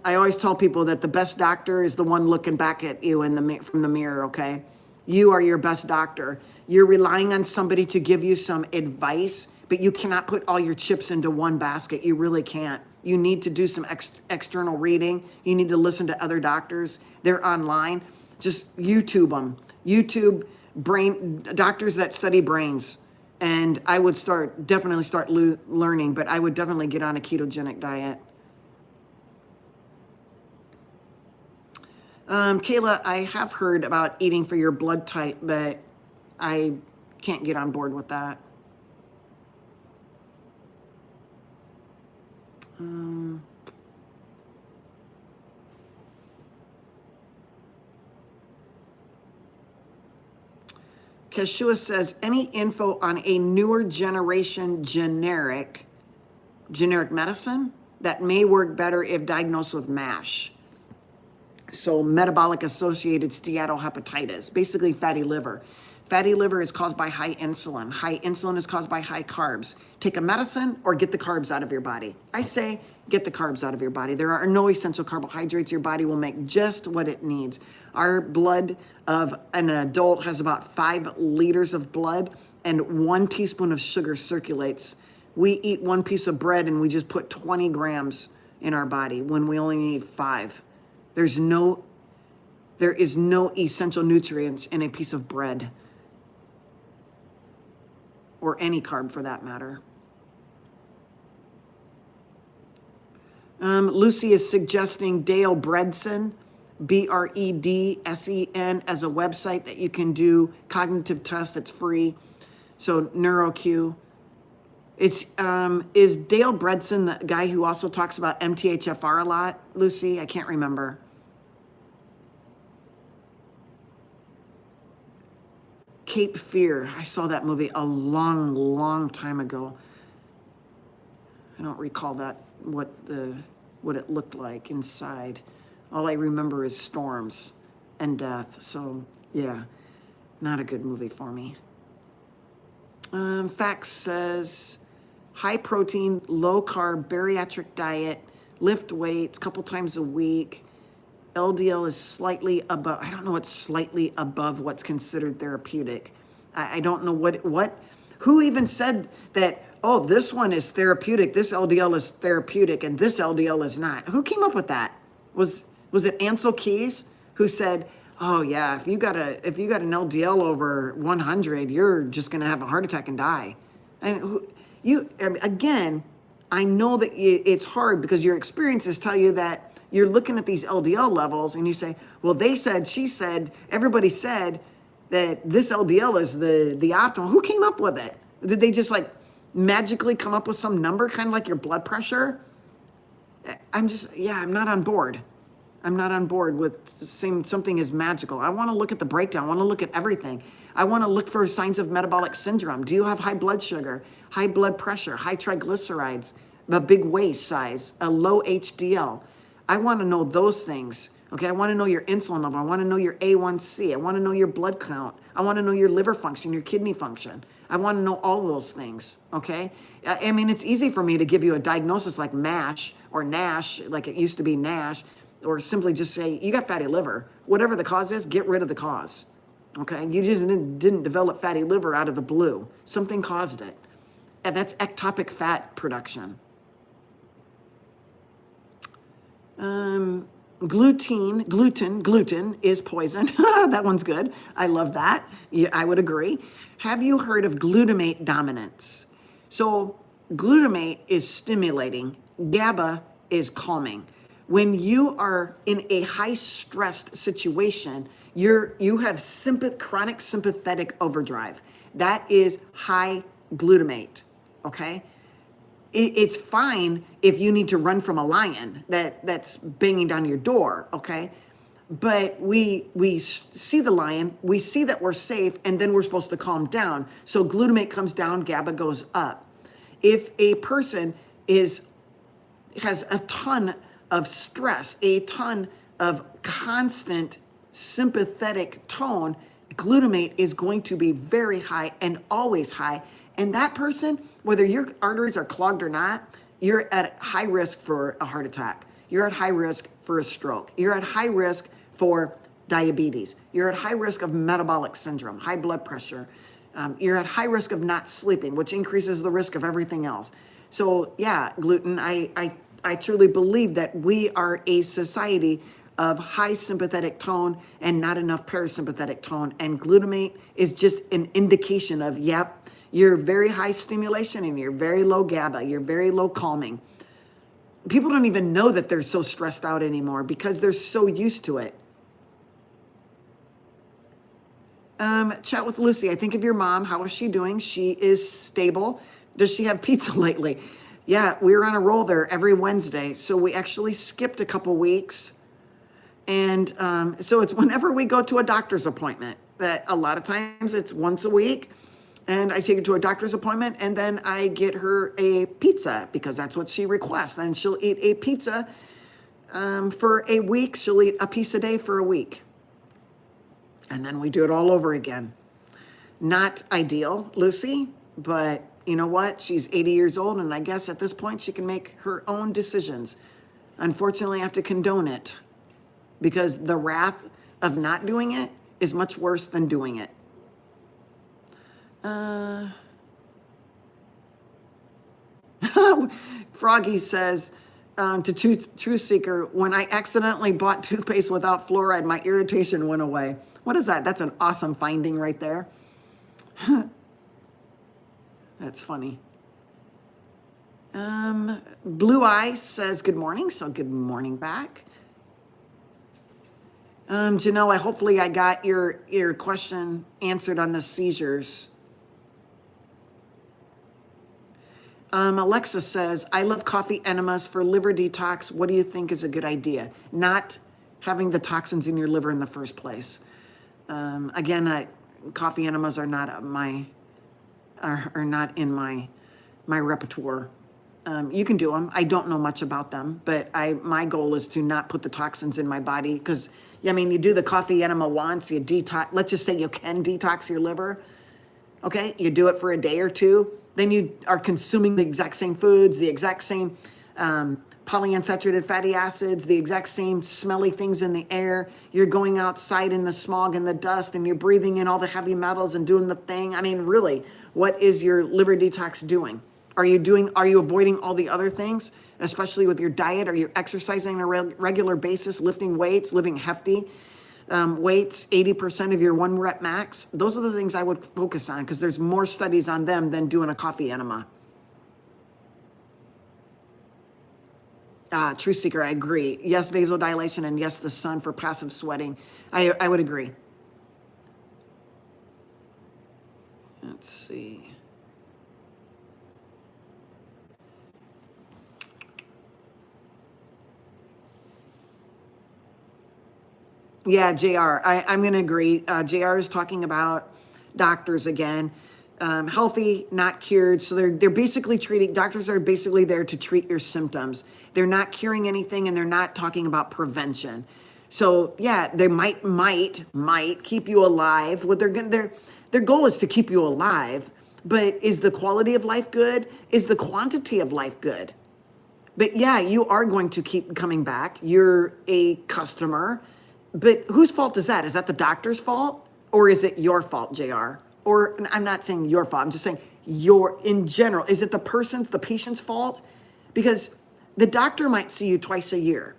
I always tell people that the best doctor is the one looking back at you from the mirror, okay? You are your best doctor. You're relying on somebody to give you some advice, but you cannot put all your chips into one basket. You really can't. You need to do some external reading. You need to listen to other doctors. They're online. Just YouTube them. YouTube doctors that study brains. And I would definitely start learning, but I would definitely get on a ketogenic diet. Kayla, I have heard about eating for your blood type, but I can't get on board with that. Kashua says, any info on a newer generation generic medicine that may work better if diagnosed with MASH? So metabolic associated steatohepatitis, basically fatty liver. Fatty liver is caused by high insulin. High insulin is caused by high carbs. Take a medicine or get the carbs out of your body. I say get the carbs out of your body. There are no essential carbohydrates. Your body will make just what it needs. Our blood of an adult has about 5 liters of blood, and 1 teaspoon of sugar circulates. We eat 1 piece of bread and we just put 20 grams in our body when we only need 5. There is no essential nutrients in a piece of bread, or any carb for that matter. Lucy is suggesting Dale Bredsen, Bredsen, as a website that you can do cognitive tests. It's free. So NeuroQ. Is Dale Bredsen the guy who also talks about MTHFR a lot, Lucy? I can't remember. Cape Fear. I saw that movie a long, long time ago. I don't recall what it looked like inside. All I remember is storms and death. So yeah, not a good movie for me. Facts says high protein, low carb, bariatric diet, lift weights a couple times a week. LDL is slightly above. I don't know what's slightly above what's considered therapeutic. I don't know who even said that, oh, this one is therapeutic, this LDL is therapeutic, and this LDL is not. Who came up with that? Was it Ansel Keys who said, oh yeah, if you got an LDL over 100, you're just gonna have a heart attack and die. Again, I know that it's hard because your experiences tell you that you're looking at these LDL levels and you say, well, they said, she said, everybody said that this LDL is the optimal. Who came up with it? Did they just like magically come up with some number, kind of like your blood pressure? I'm not on board. I'm not on board with saying something is magical. I want to look at the breakdown. I want to look at everything. I want to look for signs of metabolic syndrome. Do you have high blood sugar, high blood pressure, high triglycerides, a big waist size, a low HDL? I want to know those things. Okay, I want to know your insulin level. I want to know your A1C. I want to know your blood count. I want to know your liver function, your kidney function. I want to know all those things. Okay, I mean, it's easy for me to give you a diagnosis like MASH or NASH, like it used to be NASH, or simply just say you got fatty liver. Whatever the cause is, get rid of the cause. Okay, you just didn't develop fatty liver out of the blue. Something caused it, and that's ectopic fat production. Gluten is poison. That one's good. I love that. Yeah, I would agree. Have you heard of glutamate dominance? So glutamate is stimulating. GABA is calming. When you are in a high stressed situation, you have chronic sympathetic overdrive. That is high glutamate. Okay. It's fine if you need to run from a lion that's banging down your door, okay? But we see the lion, we see that we're safe, and then we're supposed to calm down. So glutamate comes down, GABA goes up. If a person has a ton of stress, a ton of constant sympathetic tone, glutamate is going to be very high and always high. And that person, whether your arteries are clogged or not, you're at high risk for a heart attack. You're at high risk for a stroke. You're at high risk for diabetes. You're at high risk of metabolic syndrome, high blood pressure. You're at high risk of not sleeping, which increases the risk of everything else. So yeah, gluten, I truly believe that we are a society of high sympathetic tone and not enough parasympathetic tone. And glutamate is just an indication of, yep, you're very high stimulation and you're very low GABA, you're very low calming. People don't even know that they're so stressed out anymore because they're so used to it. Chat with Lucy. I think of your mom. How is she doing? She is stable. Does she have pizza lately? Yeah, we were on a roll there every Wednesday. So we actually skipped a couple weeks. And so it's whenever we go to a doctor's appointment, that a lot of times it's once a week. And I take her to a doctor's appointment and then I get her a pizza because that's what she requests. And she'll eat a pizza for a week. She'll eat a piece a day for a week. And then we do it all over again. Not ideal, Lucy, but you know what? She's 80 years old and I guess at this point she can make her own decisions. Unfortunately, I have to condone it because the wrath of not doing it is much worse than doing it. Froggy says to Truth Seeker, when I accidentally bought toothpaste without fluoride, my irritation went away. What is that? That's an awesome finding right there. That's funny. Blue Eye says good morning, so good morning back. Janelle, hopefully I got your question answered on the seizures. Alexa says, I love coffee enemas for liver detox. What do you think is a good idea? Not having the toxins in your liver in the first place. Again, coffee enemas are not not in my repertoire. You can do them. I don't know much about them, but my goal is to not put the toxins in my body because, I mean, you do the coffee enema once, you detox. Let's just say you can detox your liver. Okay, you do it for a day or two, then you are consuming the exact same foods, the exact same polyunsaturated fatty acids, the exact same smelly things in the air. You're going outside in the smog and the dust and you're breathing in all the heavy metals and doing the thing. I mean, really, what is your liver detox doing? Are you avoiding all the other things, especially with your diet? Are you exercising on a regular basis, lifting weights, living hefty weights, 80% of your 1 rep max? Those are the things I would focus on because there's more studies on them than doing a coffee enema. Truth Seeker, I agree. Yes, vasodilation, and yes, the sun for passive sweating. I would agree. Let's see. Yeah, JR, I'm going to agree. JR is talking about doctors again. Healthy, not cured. So they're basically doctors are basically there to treat your symptoms. They're not curing anything and they're not talking about prevention. So yeah, they might keep you alive. Their goal is to keep you alive, but is the quality of life good? Is the quantity of life good? But yeah, you are going to keep coming back. You're a customer. But whose fault is that? Is that the doctor's fault? Or is it your fault, JR? Or I'm not saying your fault. I'm just saying in general. Is it the patient's fault? Because the doctor might see you twice a year.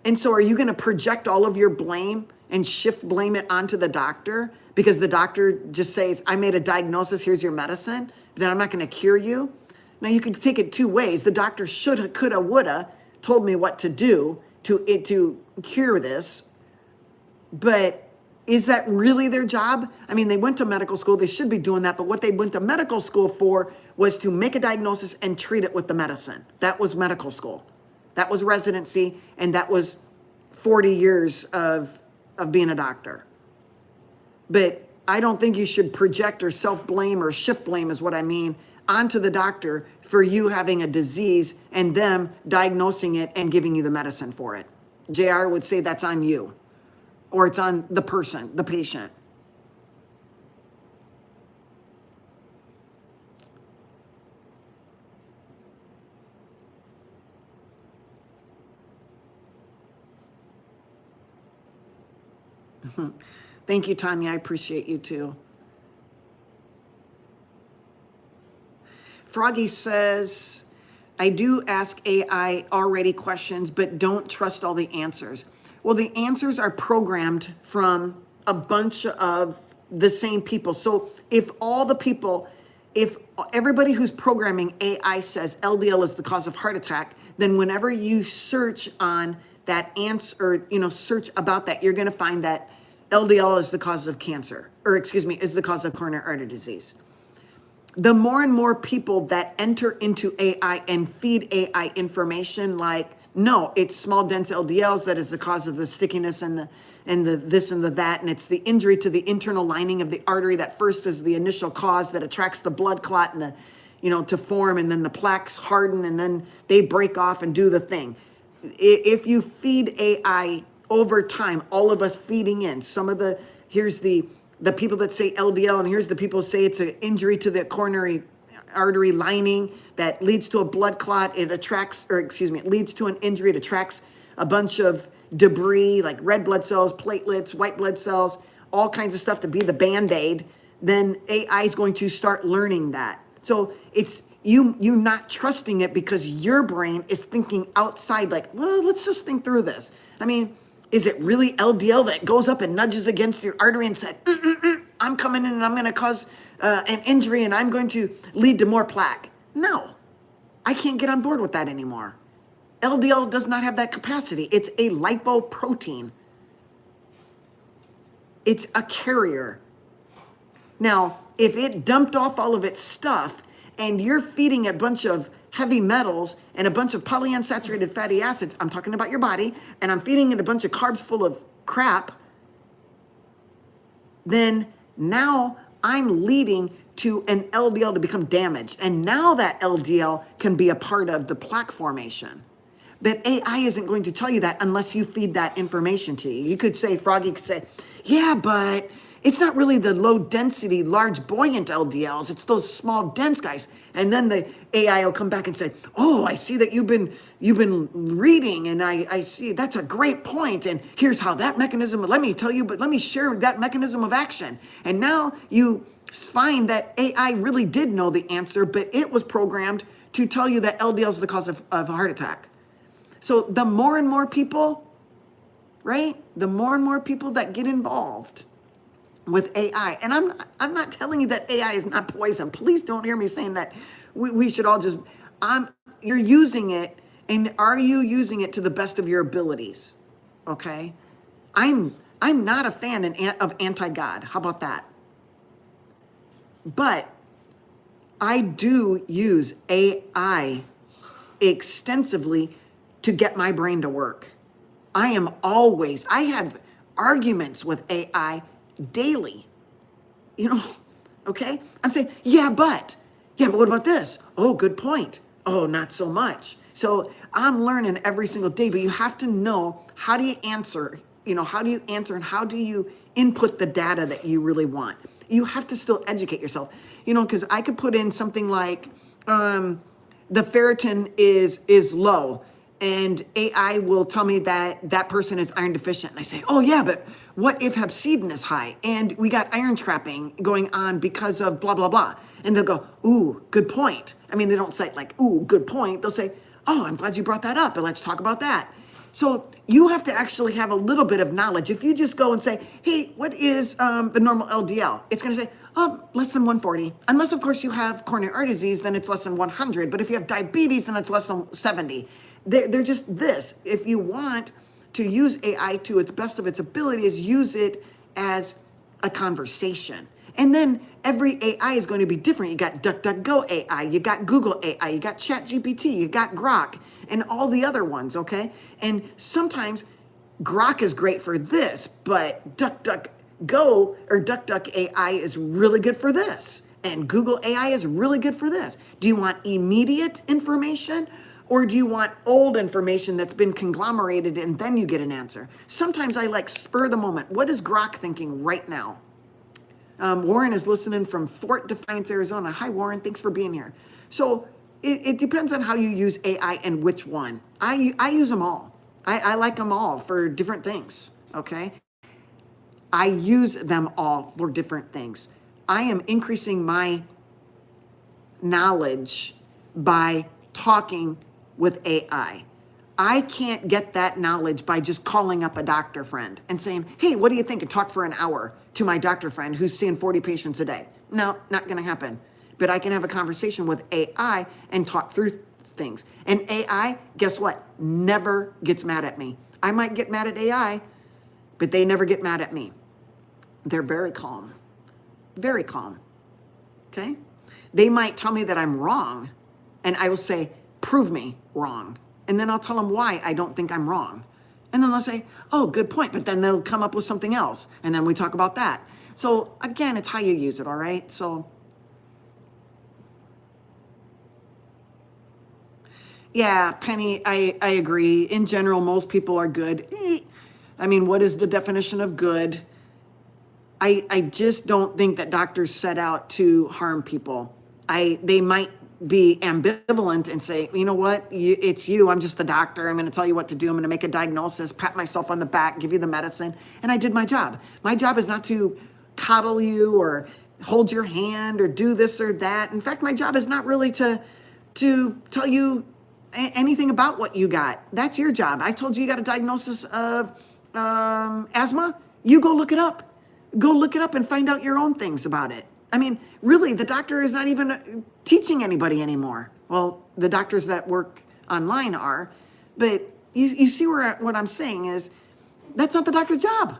And so are you going to project all of your blame and blame it onto the doctor? Because the doctor just says, I made a diagnosis, here's your medicine. Then I'm not going to cure you. Now you could take it two ways. The doctor shoulda, coulda, woulda told me what to do to cure this. But is that really their job? I mean, they went to medical school. They should be doing that. But what they went to medical school for was to make a diagnosis and treat it with the medicine. That was medical school. That was residency. And that was 40 years of being a doctor. But I don't think you should project or self-blame or shift blame is what I mean onto the doctor for you having a disease and them diagnosing it and giving you the medicine for it. JR would say that's on you. Or it's on the person, the patient. Thank you, Tanya. I appreciate you too. Froggy says, I do ask AI already questions, but don't trust all the answers. Well, the answers are programmed from a bunch of the same people. So if everybody who's programming AI says LDL is the cause of heart attack, then whenever you search on that answer, search about that, you're going to find that LDL is the cause of cancer, is the cause of coronary artery disease. The more and more people that enter into AI and feed AI information like, no, it's small dense LDLs that is the cause of the stickiness and the this and the that, and it's the injury to the internal lining of the artery that first is the initial cause that attracts the blood clot and the to form, and then the plaques harden and then they break off and do the thing. If you feed AI over time, all of us feeding in here's the people that say LDL, and here's the people who say it's an injury to the coronary artery lining that leads to a blood clot. It leads to an injury. It attracts a bunch of debris like red blood cells, platelets, white blood cells, all kinds of stuff to be the Band-Aid. Then AI is going to start learning that. So it's you not trusting it because your brain is thinking outside like, well, let's just think through this. I mean, is it really LDL that goes up and nudges against your artery and said, I'm coming in and I'm going to cause an injury and I'm going to lead to more plaque? No. I can't get on board with that anymore. LDL does not have that capacity. It's a lipoprotein. It's a carrier. Now, if it dumped off all of its stuff and you're feeding a bunch of heavy metals and a bunch of polyunsaturated fatty acids, I'm talking about your body, and I'm feeding it a bunch of carbs full of crap, then now I'm leading to an LDL to become damaged. And now that LDL can be a part of the plaque formation. But AI isn't going to tell you that unless you feed that information to you. You could say, Froggy could say, yeah, but it's not really the low density, large buoyant LDLs. It's those small dense guys. And then the AI will come back and say, oh, I see that you've been reading, and I see that's a great point. And here's how that mechanism, let me tell you, but let me share that mechanism of action. And now you find that AI really did know the answer, but it was programmed to tell you that LDL is the cause of a heart attack. So the more and more people, right? The more and more people that get involved with AI, and I'm not telling you that AI is not poison. Please don't hear me saying that we should all just, you're using it, and are you using it to the best of your abilities? Okay? I'm not a fan of anti-God. How about that? But I do use AI extensively to get my brain to work. I have arguments with AI daily, okay? I'm saying, yeah, but what about this? Oh, good point. Oh, not so much. So I'm learning every single day, but you have to know, how do you answer, and how do you input the data that you really want? You have to still educate yourself, because I could put in something like, the ferritin is low, and AI will tell me that that person is iron deficient. And I say, oh yeah, but what if hepcidin is high and we got iron trapping going on because of blah, blah, blah. And they'll go, ooh, good point. I mean, they don't say like, ooh, good point. They'll say, oh, I'm glad you brought that up, and let's talk about that. So you have to actually have a little bit of knowledge. If you just go and say, hey, what is the normal LDL? It's gonna say, oh, less than 140. Unless, of course, you have coronary artery disease, then it's less than 100. But if you have diabetes, then it's less than 70. They're just this. If you want to use AI to its best of its abilities, use it as a conversation. And then every AI is going to be different. You got DuckDuckGo AI, you got Google AI, you got ChatGPT, you got Grok, and all the other ones, okay? And sometimes Grok is great for this, but DuckDuckGo or DuckDuck AI is really good for this. And Google AI is really good for this. Do you want immediate information? Or do you want old information that's been conglomerated and then you get an answer? Sometimes I like spur the moment. What is Grok thinking right now? Warren is listening from Fort Defiance, Arizona. Hi, Warren. Thanks for being here. So it depends on how you use AI and which one. I use them all. I like them all for different things, okay? I use them all for different things. I am increasing my knowledge by talking with AI. I can't get that knowledge by just calling up a doctor friend and saying, hey, what do you think? And talk for an hour to my doctor friend who's seeing 40 patients a day. No, not gonna happen. But I can have a conversation with AI and talk through things. And AI, guess what? Never gets mad at me. I might get mad at AI, but they never get mad at me. They're very calm, okay? They might tell me that I'm wrong, and I will say, prove me wrong. And then I'll tell them why I don't think I'm wrong. And then they'll say, oh, good point. But then they'll come up with something else. And then we talk about that. So again, it's how you use it, all right? So yeah, Penny, I agree. In general, most people are good. I mean, what is the definition of good? I just don't think that doctors set out to harm people. They might be ambivalent and say, you know what, it's you, I'm just the doctor, I'm going to tell you what to do, I'm going to make a diagnosis, pat myself on the back, give you the medicine, and I did my job. My job is not to coddle you or hold your hand or do this or that. In fact, my job is not really to tell you anything about what you got. That's your job. I told you got a diagnosis of asthma. You go look it up. Go look it up and find out your own things about it. I mean, really, the doctor is not even teaching anybody anymore, Well, the doctors that work online are, but you see what I'm saying is that's not the doctor's job.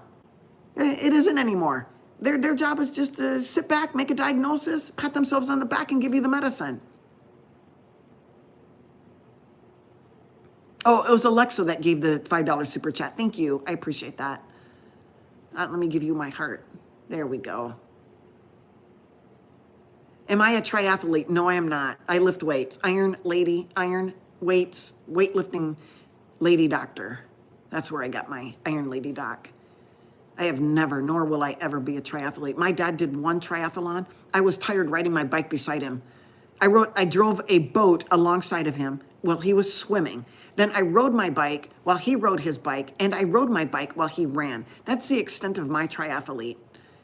It isn't anymore. Their job is just to sit back, make a diagnosis, pat themselves on the back, and give you the medicine. Oh, it was Alexa that gave the $5 super chat. Thank you. I appreciate that. Let me give you my heart. There we go. Am I a triathlete? No, I am not. I lift weights. Iron weights, weightlifting lady doctor. That's where I got my Iron Lady Doc. I have never, nor will I ever be a triathlete. My dad did one triathlon. I was tired riding my bike beside him. I drove a boat alongside of him while he was swimming. Then I rode my bike while he rode his bike, and I rode my bike while he ran. That's the extent of my triathlete.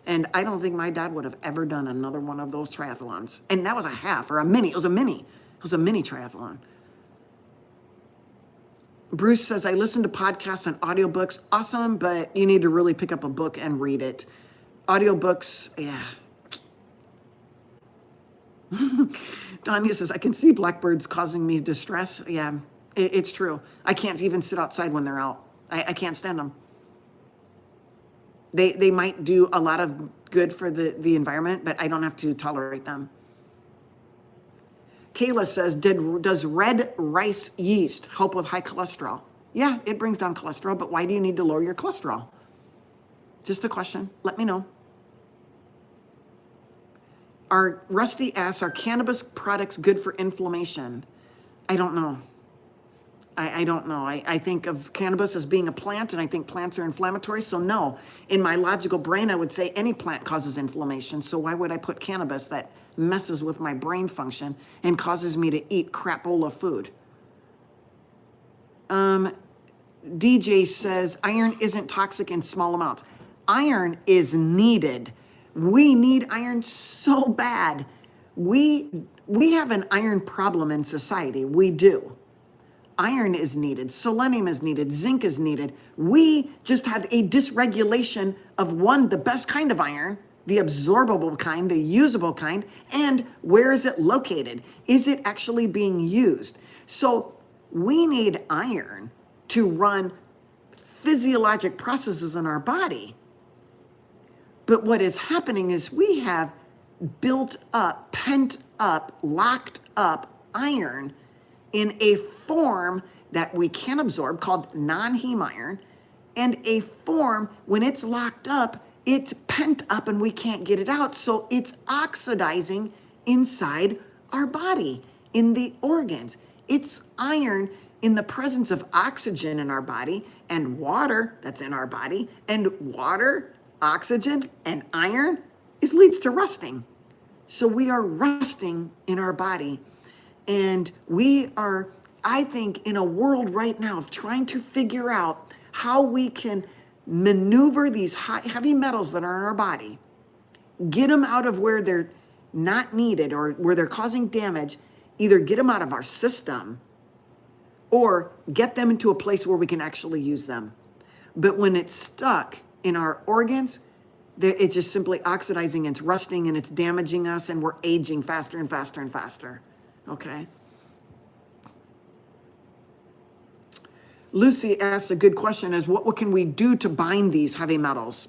And I don't think my dad would have ever done another one of those triathlons. And that was a half or a mini. It was a mini triathlon. Bruce says, I listen to podcasts and audiobooks. Awesome, but you need to really pick up a book and read it. Audiobooks, yeah. Danya says, I can see blackbirds causing me distress. Yeah, it's true. I can't even sit outside when they're out. I can't stand them. They might do a lot of good for the environment, but I don't have to tolerate them. Kayla says, does red rice yeast help with high cholesterol? Yeah, it brings down cholesterol, but why do you need to lower your cholesterol? Just a question. Let me know. Rusty asks, are cannabis products good for inflammation? I don't know. I don't know. I think of cannabis as being a plant, and I think plants are inflammatory. So no, in my logical brain, I would say any plant causes inflammation. So why would I put cannabis that messes with my brain function and causes me to eat crapola food? DJ says, iron isn't toxic in small amounts. Iron is needed. We need iron so bad. We have an iron problem in society. We do. Iron is needed, selenium is needed, zinc is needed. We just have a dysregulation of the best kind of iron, the absorbable kind, the usable kind, and where is it located? Is it actually being used? So we need iron to run physiologic processes in our body. But what is happening is we have built up, pent up, locked up iron in a form that we can absorb called non-heme iron, and a form when it's locked up, it's pent up and we can't get it out. So it's oxidizing inside our body, in the organs. It's iron in the presence of oxygen in our body and water that's in our body, and water, oxygen, and iron leads to rusting. So we are rusting in our body. And we are, I think, in a world right now of trying to figure out how we can maneuver these heavy metals that are in our body, get them out of where they're not needed or where they're causing damage, either get them out of our system or get them into a place where we can actually use them. But when it's stuck in our organs, it's just simply oxidizing, it's rusting, and it's damaging us, and we're aging faster and faster and faster. Okay. Lucy asks a good question, is what can we do to bind these heavy metals?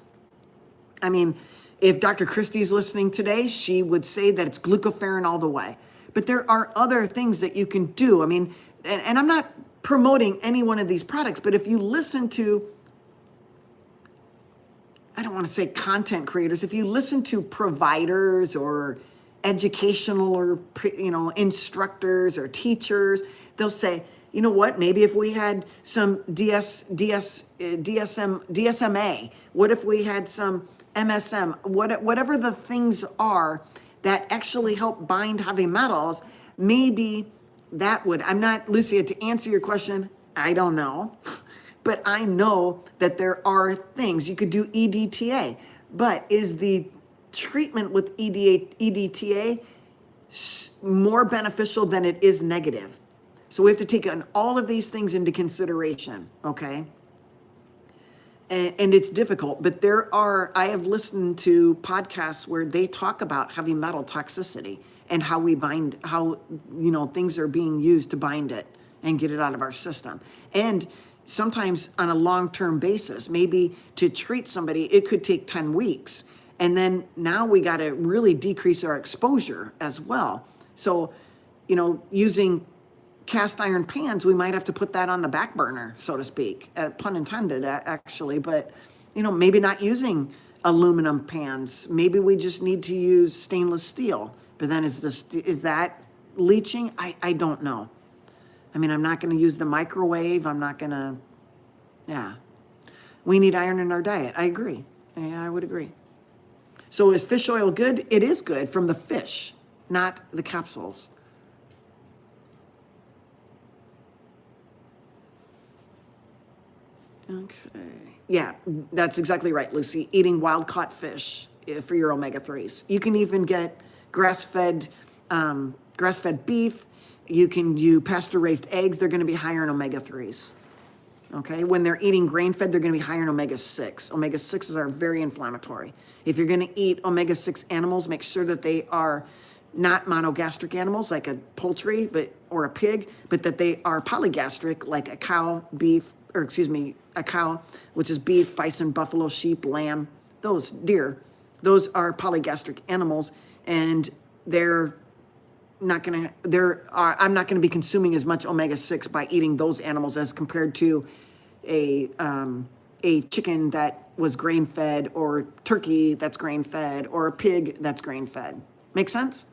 I mean, if Dr. Christie's listening today, she would say that it's glucophage all the way. But there are other things that you can do. I mean, and I'm not promoting any one of these products, but if you listen to, I don't want to say content creators, if you listen to providers or educational or instructors or teachers, they'll say, you know what, maybe if we had some DSMA, what if we had some MSM, whatever the things are that actually help bind heavy metals, maybe that would, I'm not, Lucia, to answer your question, I don't know, but I know that there are things, you could do EDTA, but is the treatment with EDTA more beneficial than it is negative? So we have to take all of these things into consideration, okay? And it's difficult, but I have listened to podcasts where they talk about heavy metal toxicity and how we bind, how, things are being used to bind it and get it out of our system. And sometimes on a long-term basis, maybe to treat somebody, it could take 10 weeks. And then now we got to really decrease our exposure as well. So, using cast iron pans, we might have to put that on the back burner, so to speak, pun intended, actually. But, maybe not using aluminum pans. Maybe we just need to use stainless steel. But then is that leaching? I don't know. I mean, I'm not going to use the microwave. I'm not going to, yeah. We need iron in our diet. I agree. Yeah, I would agree. So is fish oil good? It is good from the fish, not the capsules. Okay. Yeah, that's exactly right, Lucy. Eating wild-caught fish for your omega-3s. You can even get grass-fed beef. You can do pasture-raised eggs. They're going to be higher in omega-3s. Okay, when they're eating grain-fed, they're going to be higher in omega-6. Omega-6s are very inflammatory. If you're going to eat omega-6 animals, make sure that they are not monogastric animals like a poultry or a pig, but that they are polygastric like a cow, a cow, which is beef, bison, buffalo, sheep, lamb, those deer. Those are polygastric animals, and I'm not going to be consuming as much omega-6 by eating those animals as compared to a chicken that was grain-fed, or turkey that's grain-fed, or a pig that's grain-fed. Make sense?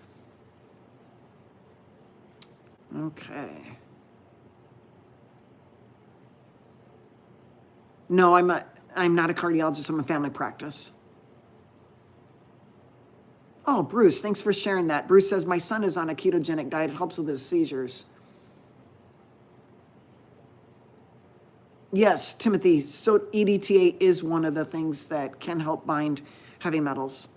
Okay. No, I'm not a cardiologist. I'm a family practice. Oh, Bruce, thanks for sharing that. Bruce says, my son is on a ketogenic diet. It helps with his seizures. Yes, Timothy, so EDTA is one of the things that can help bind heavy metals.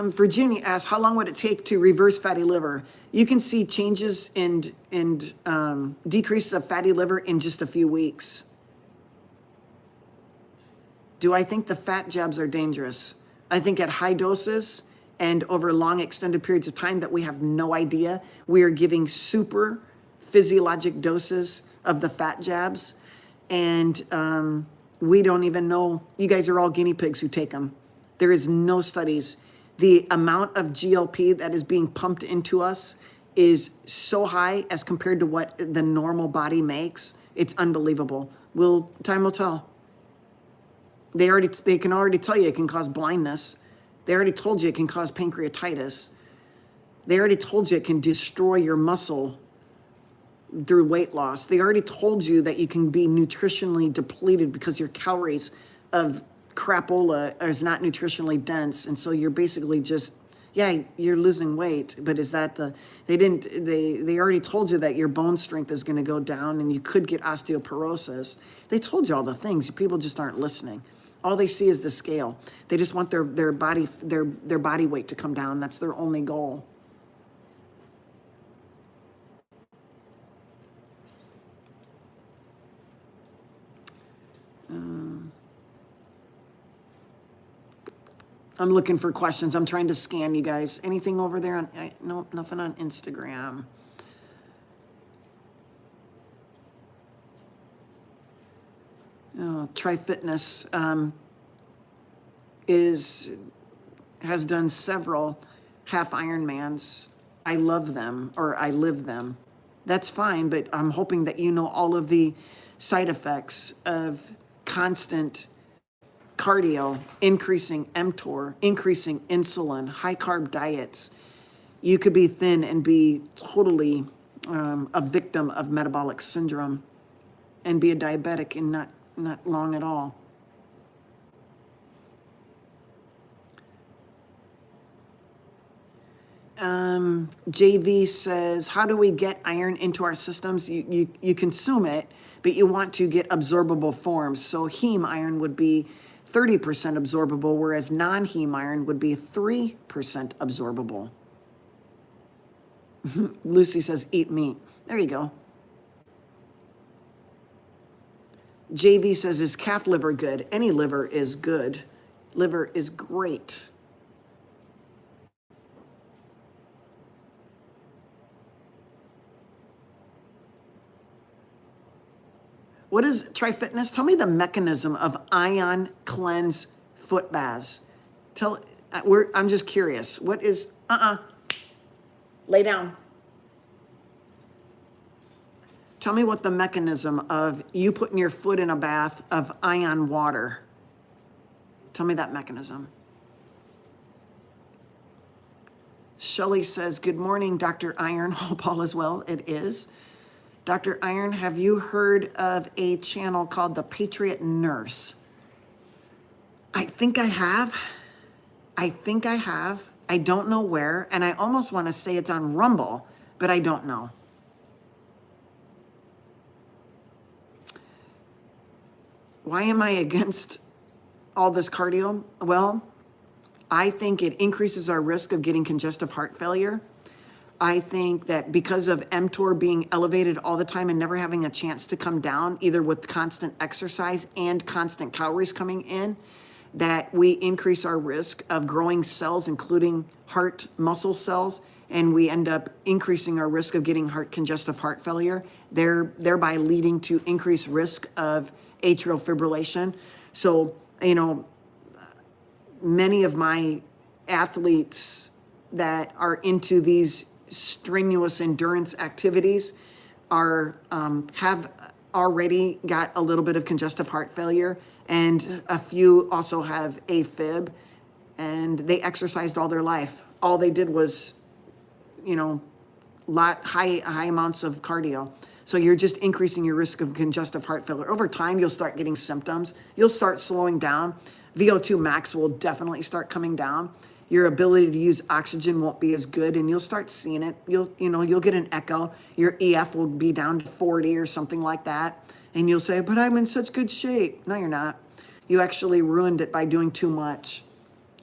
Virginia asks, how long would it take to reverse fatty liver? You can see changes and decreases of fatty liver in just a few weeks. Do I think the fat jabs are dangerous? I think at high doses and over long extended periods of time that we have no idea, we are giving super physiologic doses of the fat jabs. And we don't even know. You guys are all guinea pigs who take them. There is no studies. The amount of GLP that is being pumped into us is so high as compared to what the normal body makes. It's unbelievable. Time will tell. They can already tell you it can cause blindness. They already told you it can cause pancreatitis. They already told you it can destroy your muscle through weight loss. They already told you that you can be nutritionally depleted because your calories of crapola is not nutritionally dense, and so you're basically just, you're losing weight. But is that they already told you that your bone strength is going to go down and you could get osteoporosis. They told you all the things. People just aren't listening. All they see is the scale. They just want their body weight to come down. That's their only goal. I'm looking for questions. I'm trying to scan you guys. Anything over there? No, nothing on Instagram. Try Fitness has done several half Ironmans. I love them, or I live them. That's fine, but I'm hoping that you know all of the side effects of constant cardio, increasing mTOR, increasing insulin, high carb diets. You could be thin and be totally a victim of metabolic syndrome and be a diabetic in not long at all. JV says, how do we get iron into our systems? You consume it, but you want to get absorbable forms. So heme iron would be 30% absorbable, whereas non-heme iron would be 3% absorbable. Lucy says, eat meat. There you go. JV says, is calf liver good? Any liver is good. Liver is great. What is TriFitness? Tell me the mechanism of ion cleanse foot baths. I'm just curious. What is, lay down. Tell me what the mechanism of you putting your foot in a bath of ion water. Tell me that mechanism. Shelley says, good morning, Dr. Iron. Hope all is well. It is. Dr. Iron, have you heard of a channel called The Patriot Nurse? I think I have. I don't know where, and I almost want to say it's on Rumble, but I don't know. Why am I against all this cardio? Well, I think it increases our risk of getting congestive heart failure. I think that because of mTOR being elevated all the time and never having a chance to come down, either with constant exercise and constant calories coming in, that we increase our risk of growing cells, including heart muscle cells, and we end up increasing our risk of getting congestive heart failure, thereby leading to increased risk of atrial fibrillation. So, many of my athletes that are into these strenuous endurance activities have already got a little bit of congestive heart failure, and a few also have AFib, and they exercised all their life. All they did was, high amounts of cardio. So you're just increasing your risk of congestive heart failure. Over time, you'll start getting symptoms. You'll start slowing down. VO2 max will definitely start coming down. Your ability to use oxygen won't be as good, and you'll start seeing it. You'll get an echo. Your EF will be down to 40 or something like that. And you'll say, but I'm in such good shape. No, you're not. You actually ruined it by doing too much.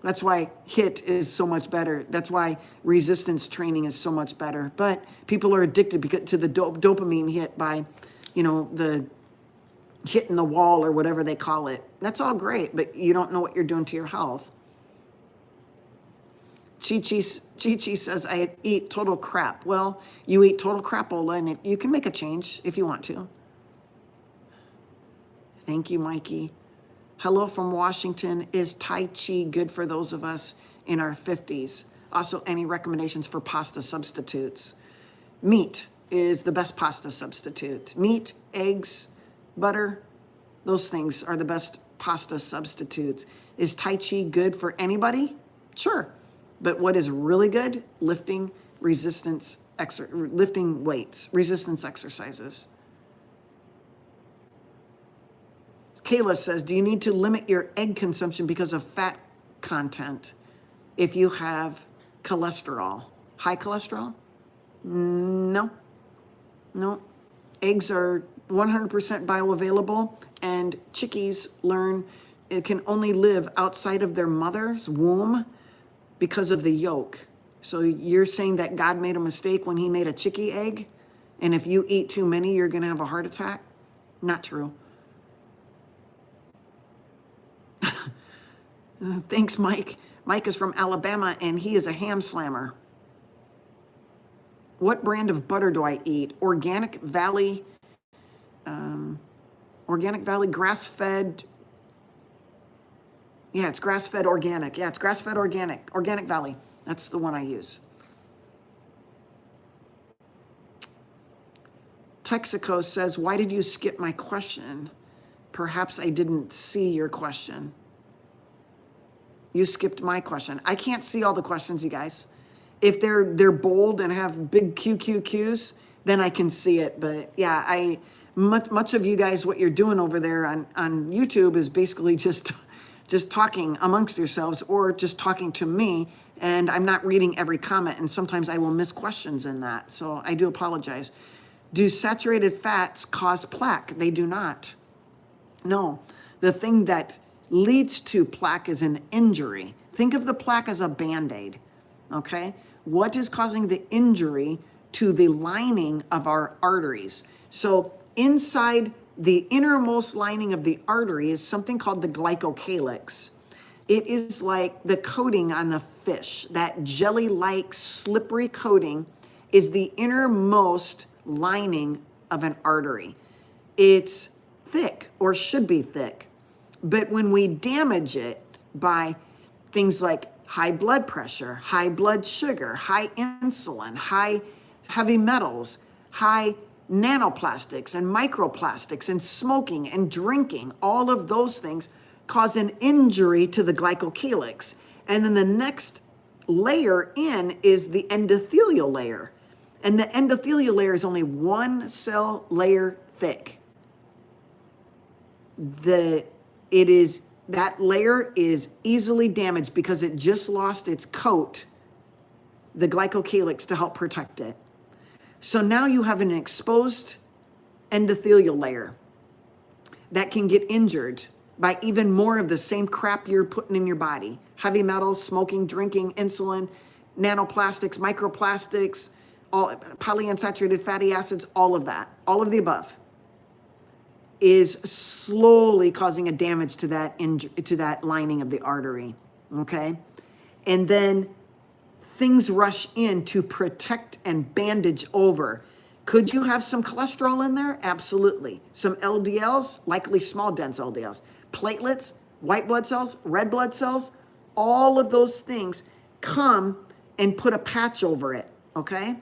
That's why HIIT is so much better. That's why resistance training is so much better. But people are addicted to the dopamine hit by, the hitting the wall or whatever they call it. That's all great, but you don't know what you're doing to your health. Chi says, I eat total crap. Well, you eat total crapola, and you can make a change if you want to. Thank you, Mikey. Hello from Washington. Is Tai Chi good for those of us in our 50s? Also, any recommendations for pasta substitutes? Meat is the best pasta substitute. Meat, eggs, butter, those things are the best pasta substitutes. Is Tai Chi good for anybody? Sure. But what is really good? Lifting weights, resistance exercises. Kayla says, do you need to limit your egg consumption because of fat content if you have cholesterol? High cholesterol? No. Eggs are 100% bioavailable, and chickies it can only live outside of their mother's womb because of the yolk. So you're saying that God made a mistake when he made a chickie egg, and if you eat too many, you're going to have a heart attack? Not true. Thanks, Mike. Mike is from Alabama, and he is a ham slammer. What brand of butter do I eat? Organic Valley, grass-fed. Yeah, it's grass-fed organic. Yeah, it's grass-fed organic. Organic Valley. That's the one I use. Texaco says, why did you skip my question? Perhaps I didn't see your question. You skipped my question. I can't see all the questions, you guys. If they're bold and have big QQQs, then I can see it. But yeah, much of you guys, what you're doing over there on YouTube is basically just talking amongst yourselves or just talking to me, and I'm not reading every comment, and sometimes I will miss questions in that. So I do apologize. Do saturated fats cause plaque? They do not. No. The thing that leads to plaque is an injury. Think of the plaque as a Band-Aid, okay? What is causing the injury to the lining of our arteries? So inside the innermost lining of the artery is something called the glycocalyx. It is like the coating on the fish. That jelly-like slippery coating is the innermost lining of an artery. It's thick, or should be thick. But when we damage it by things like high blood pressure, high blood sugar, high insulin, high heavy metals, high nanoplastics and microplastics and smoking and drinking, all of those things cause an injury to the glycocalyx. And then the next layer in is the endothelial layer. And the endothelial layer is only one cell layer thick. That layer is easily damaged because it just lost its coat, the glycocalyx, to help protect it. So now you have an exposed endothelial layer that can get injured by even more of the same crap you're putting in your body. Heavy metals, smoking, drinking, insulin, nanoplastics, microplastics, all polyunsaturated fatty acids, all of that, all of the above is slowly causing a damage to that lining of the artery, okay? And then things rush in to protect and bandage over. Could you have some cholesterol in there? Absolutely. Some LDLs, likely small dense LDLs, platelets, white blood cells, red blood cells, all of those things come and put a patch over it, okay?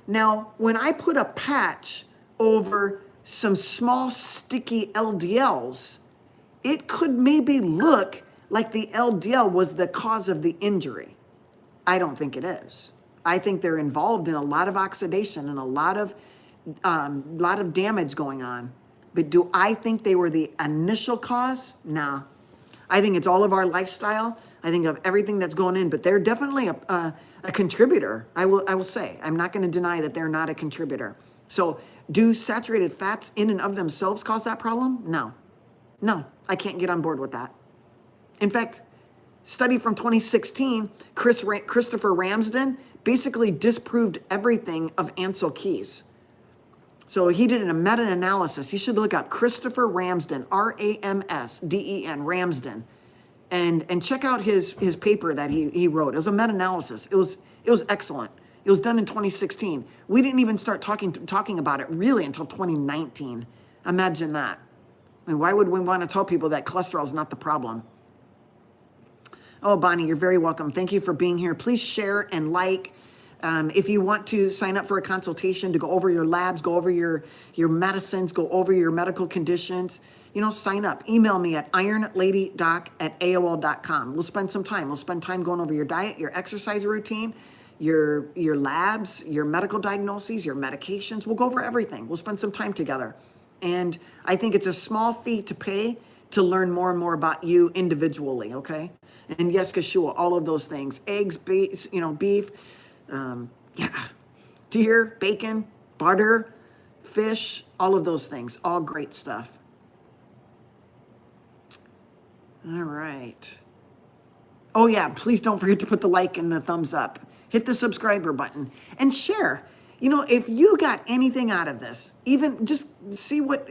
Now, when I put a patch over some small sticky LDLs, it could maybe look like the LDL was the cause of the injury. I don't think it is. I think they're involved in a lot of oxidation and a lot of damage going on. But do I think they were the initial cause? Nah. I think it's all of our lifestyle. I think of everything that's going in, but they're definitely a contributor. I will say. I'm not going to deny that they're not a contributor. So do saturated fats in and of themselves cause that problem? No. No, I can't get on board with that. In fact, study from 2016, Christopher Ramsden basically disproved everything of Ansel Keys. So he did a meta-analysis. You should look up Christopher Ramsden, R-A-M-S-D-E-N, Ramsden, and check out his paper that he wrote. It was a meta-analysis. It was excellent. It was done in 2016. We didn't even start talking about it really until 2019. Imagine that. I mean, why would we want to tell people that cholesterol is not the problem? Oh, Bonnie, you're very welcome. Thank you for being here. Please share and like. If you want to sign up for a consultation to go over your labs, go over your medicines, go over your medical conditions, sign up. Email me at IronLadyDoc@AOL.com. We'll spend some time. We'll spend time going over your diet, your exercise routine, your labs, your medical diagnoses, your medications. We'll go over everything. We'll spend some time together. And I think it's a small fee to pay to learn more and more about you individually, okay? And yes, Kashua, all of those things. Eggs, beef, deer, bacon, butter, fish, all of those things. All great stuff. All right. Oh yeah, please don't forget to put the like and the thumbs up. Hit the subscriber button and share. If you got anything out of this, even just see what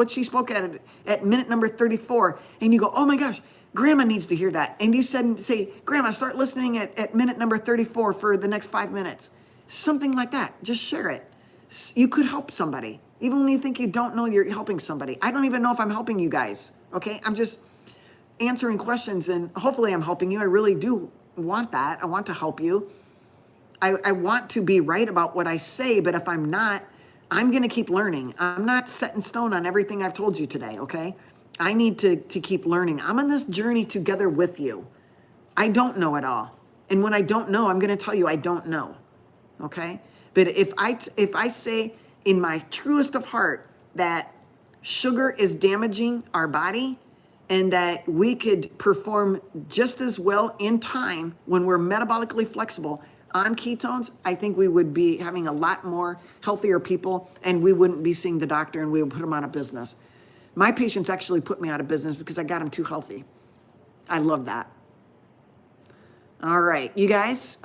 she spoke at minute number 34, and you go, oh my gosh, Grandma needs to hear that. And you say, Grandma, start listening at minute number 34 for the next 5 minutes. Something like that. Just share it. You could help somebody. Even when you think you don't know you're helping somebody. I don't even know if I'm helping you guys. Okay? I'm just answering questions, and hopefully I'm helping you. I really do want that. I want to help you. I want to be right about what I say, but if I'm not, I'm going to keep learning. I'm not set in stone on everything I've told you today, okay? I need to keep learning. I'm on this journey together with you. I don't know it all. And when I don't know, I'm going to tell you I don't know, okay? But if I say in my truest of heart that sugar is damaging our body and that we could perform just as well in time when we're metabolically flexible on ketones, I think we would be having a lot more healthier people, and we wouldn't be seeing the doctor, and we would put them out of business. My patients actually put me out of business because I got them too healthy. I love that. All right, you guys,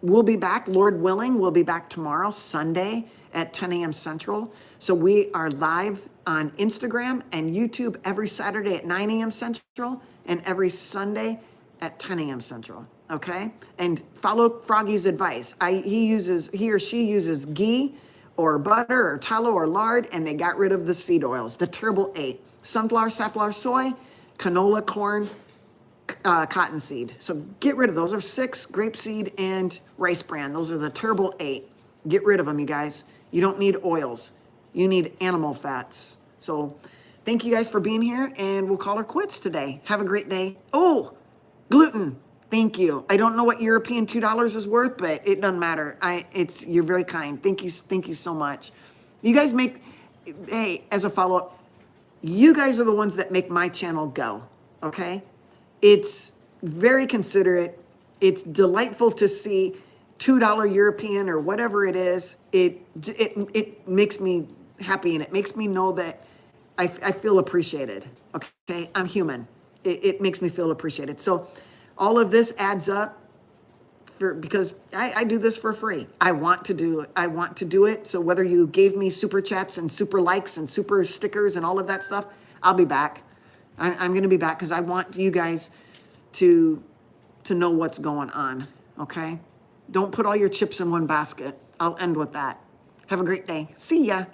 we'll be back, Lord willing. We'll be back tomorrow, Sunday, at 10 a.m. Central. So we are live on Instagram and YouTube every Saturday at 9 a.m. Central and every Sunday at 10 a.m. Central. Okay? And follow Froggy's advice. He or she uses ghee or butter or tallow or lard, and they got rid of the seed oils, the terrible 8. Sunflower, safflower, soy, canola, corn, cottonseed. So get rid of those. Are 6, grapeseed and rice bran. Those are the terrible 8. Get rid of them, you guys. You don't need oils. You need animal fats. So thank you guys for being here, and we'll call her quits today. Have a great day. Oh, gluten. Thank you. I don't know what European $2 is worth, but it doesn't matter. You're very kind. Thank you so much. You guys hey, as a follow-up, you guys are the ones that make my channel go, okay? It's very considerate. It's delightful to see $2 European or whatever it is. It makes me happy, and it makes me know that I feel appreciated, okay? I'm human. It makes me feel appreciated. So all of this adds up because I do this for free. I want to do it. So whether you gave me super chats and super likes and super stickers and all of that stuff, I'll be back. I'm going to be back because I want you guys to know what's going on, okay? Don't put all your chips in one basket. I'll end with that. Have a great day. See ya.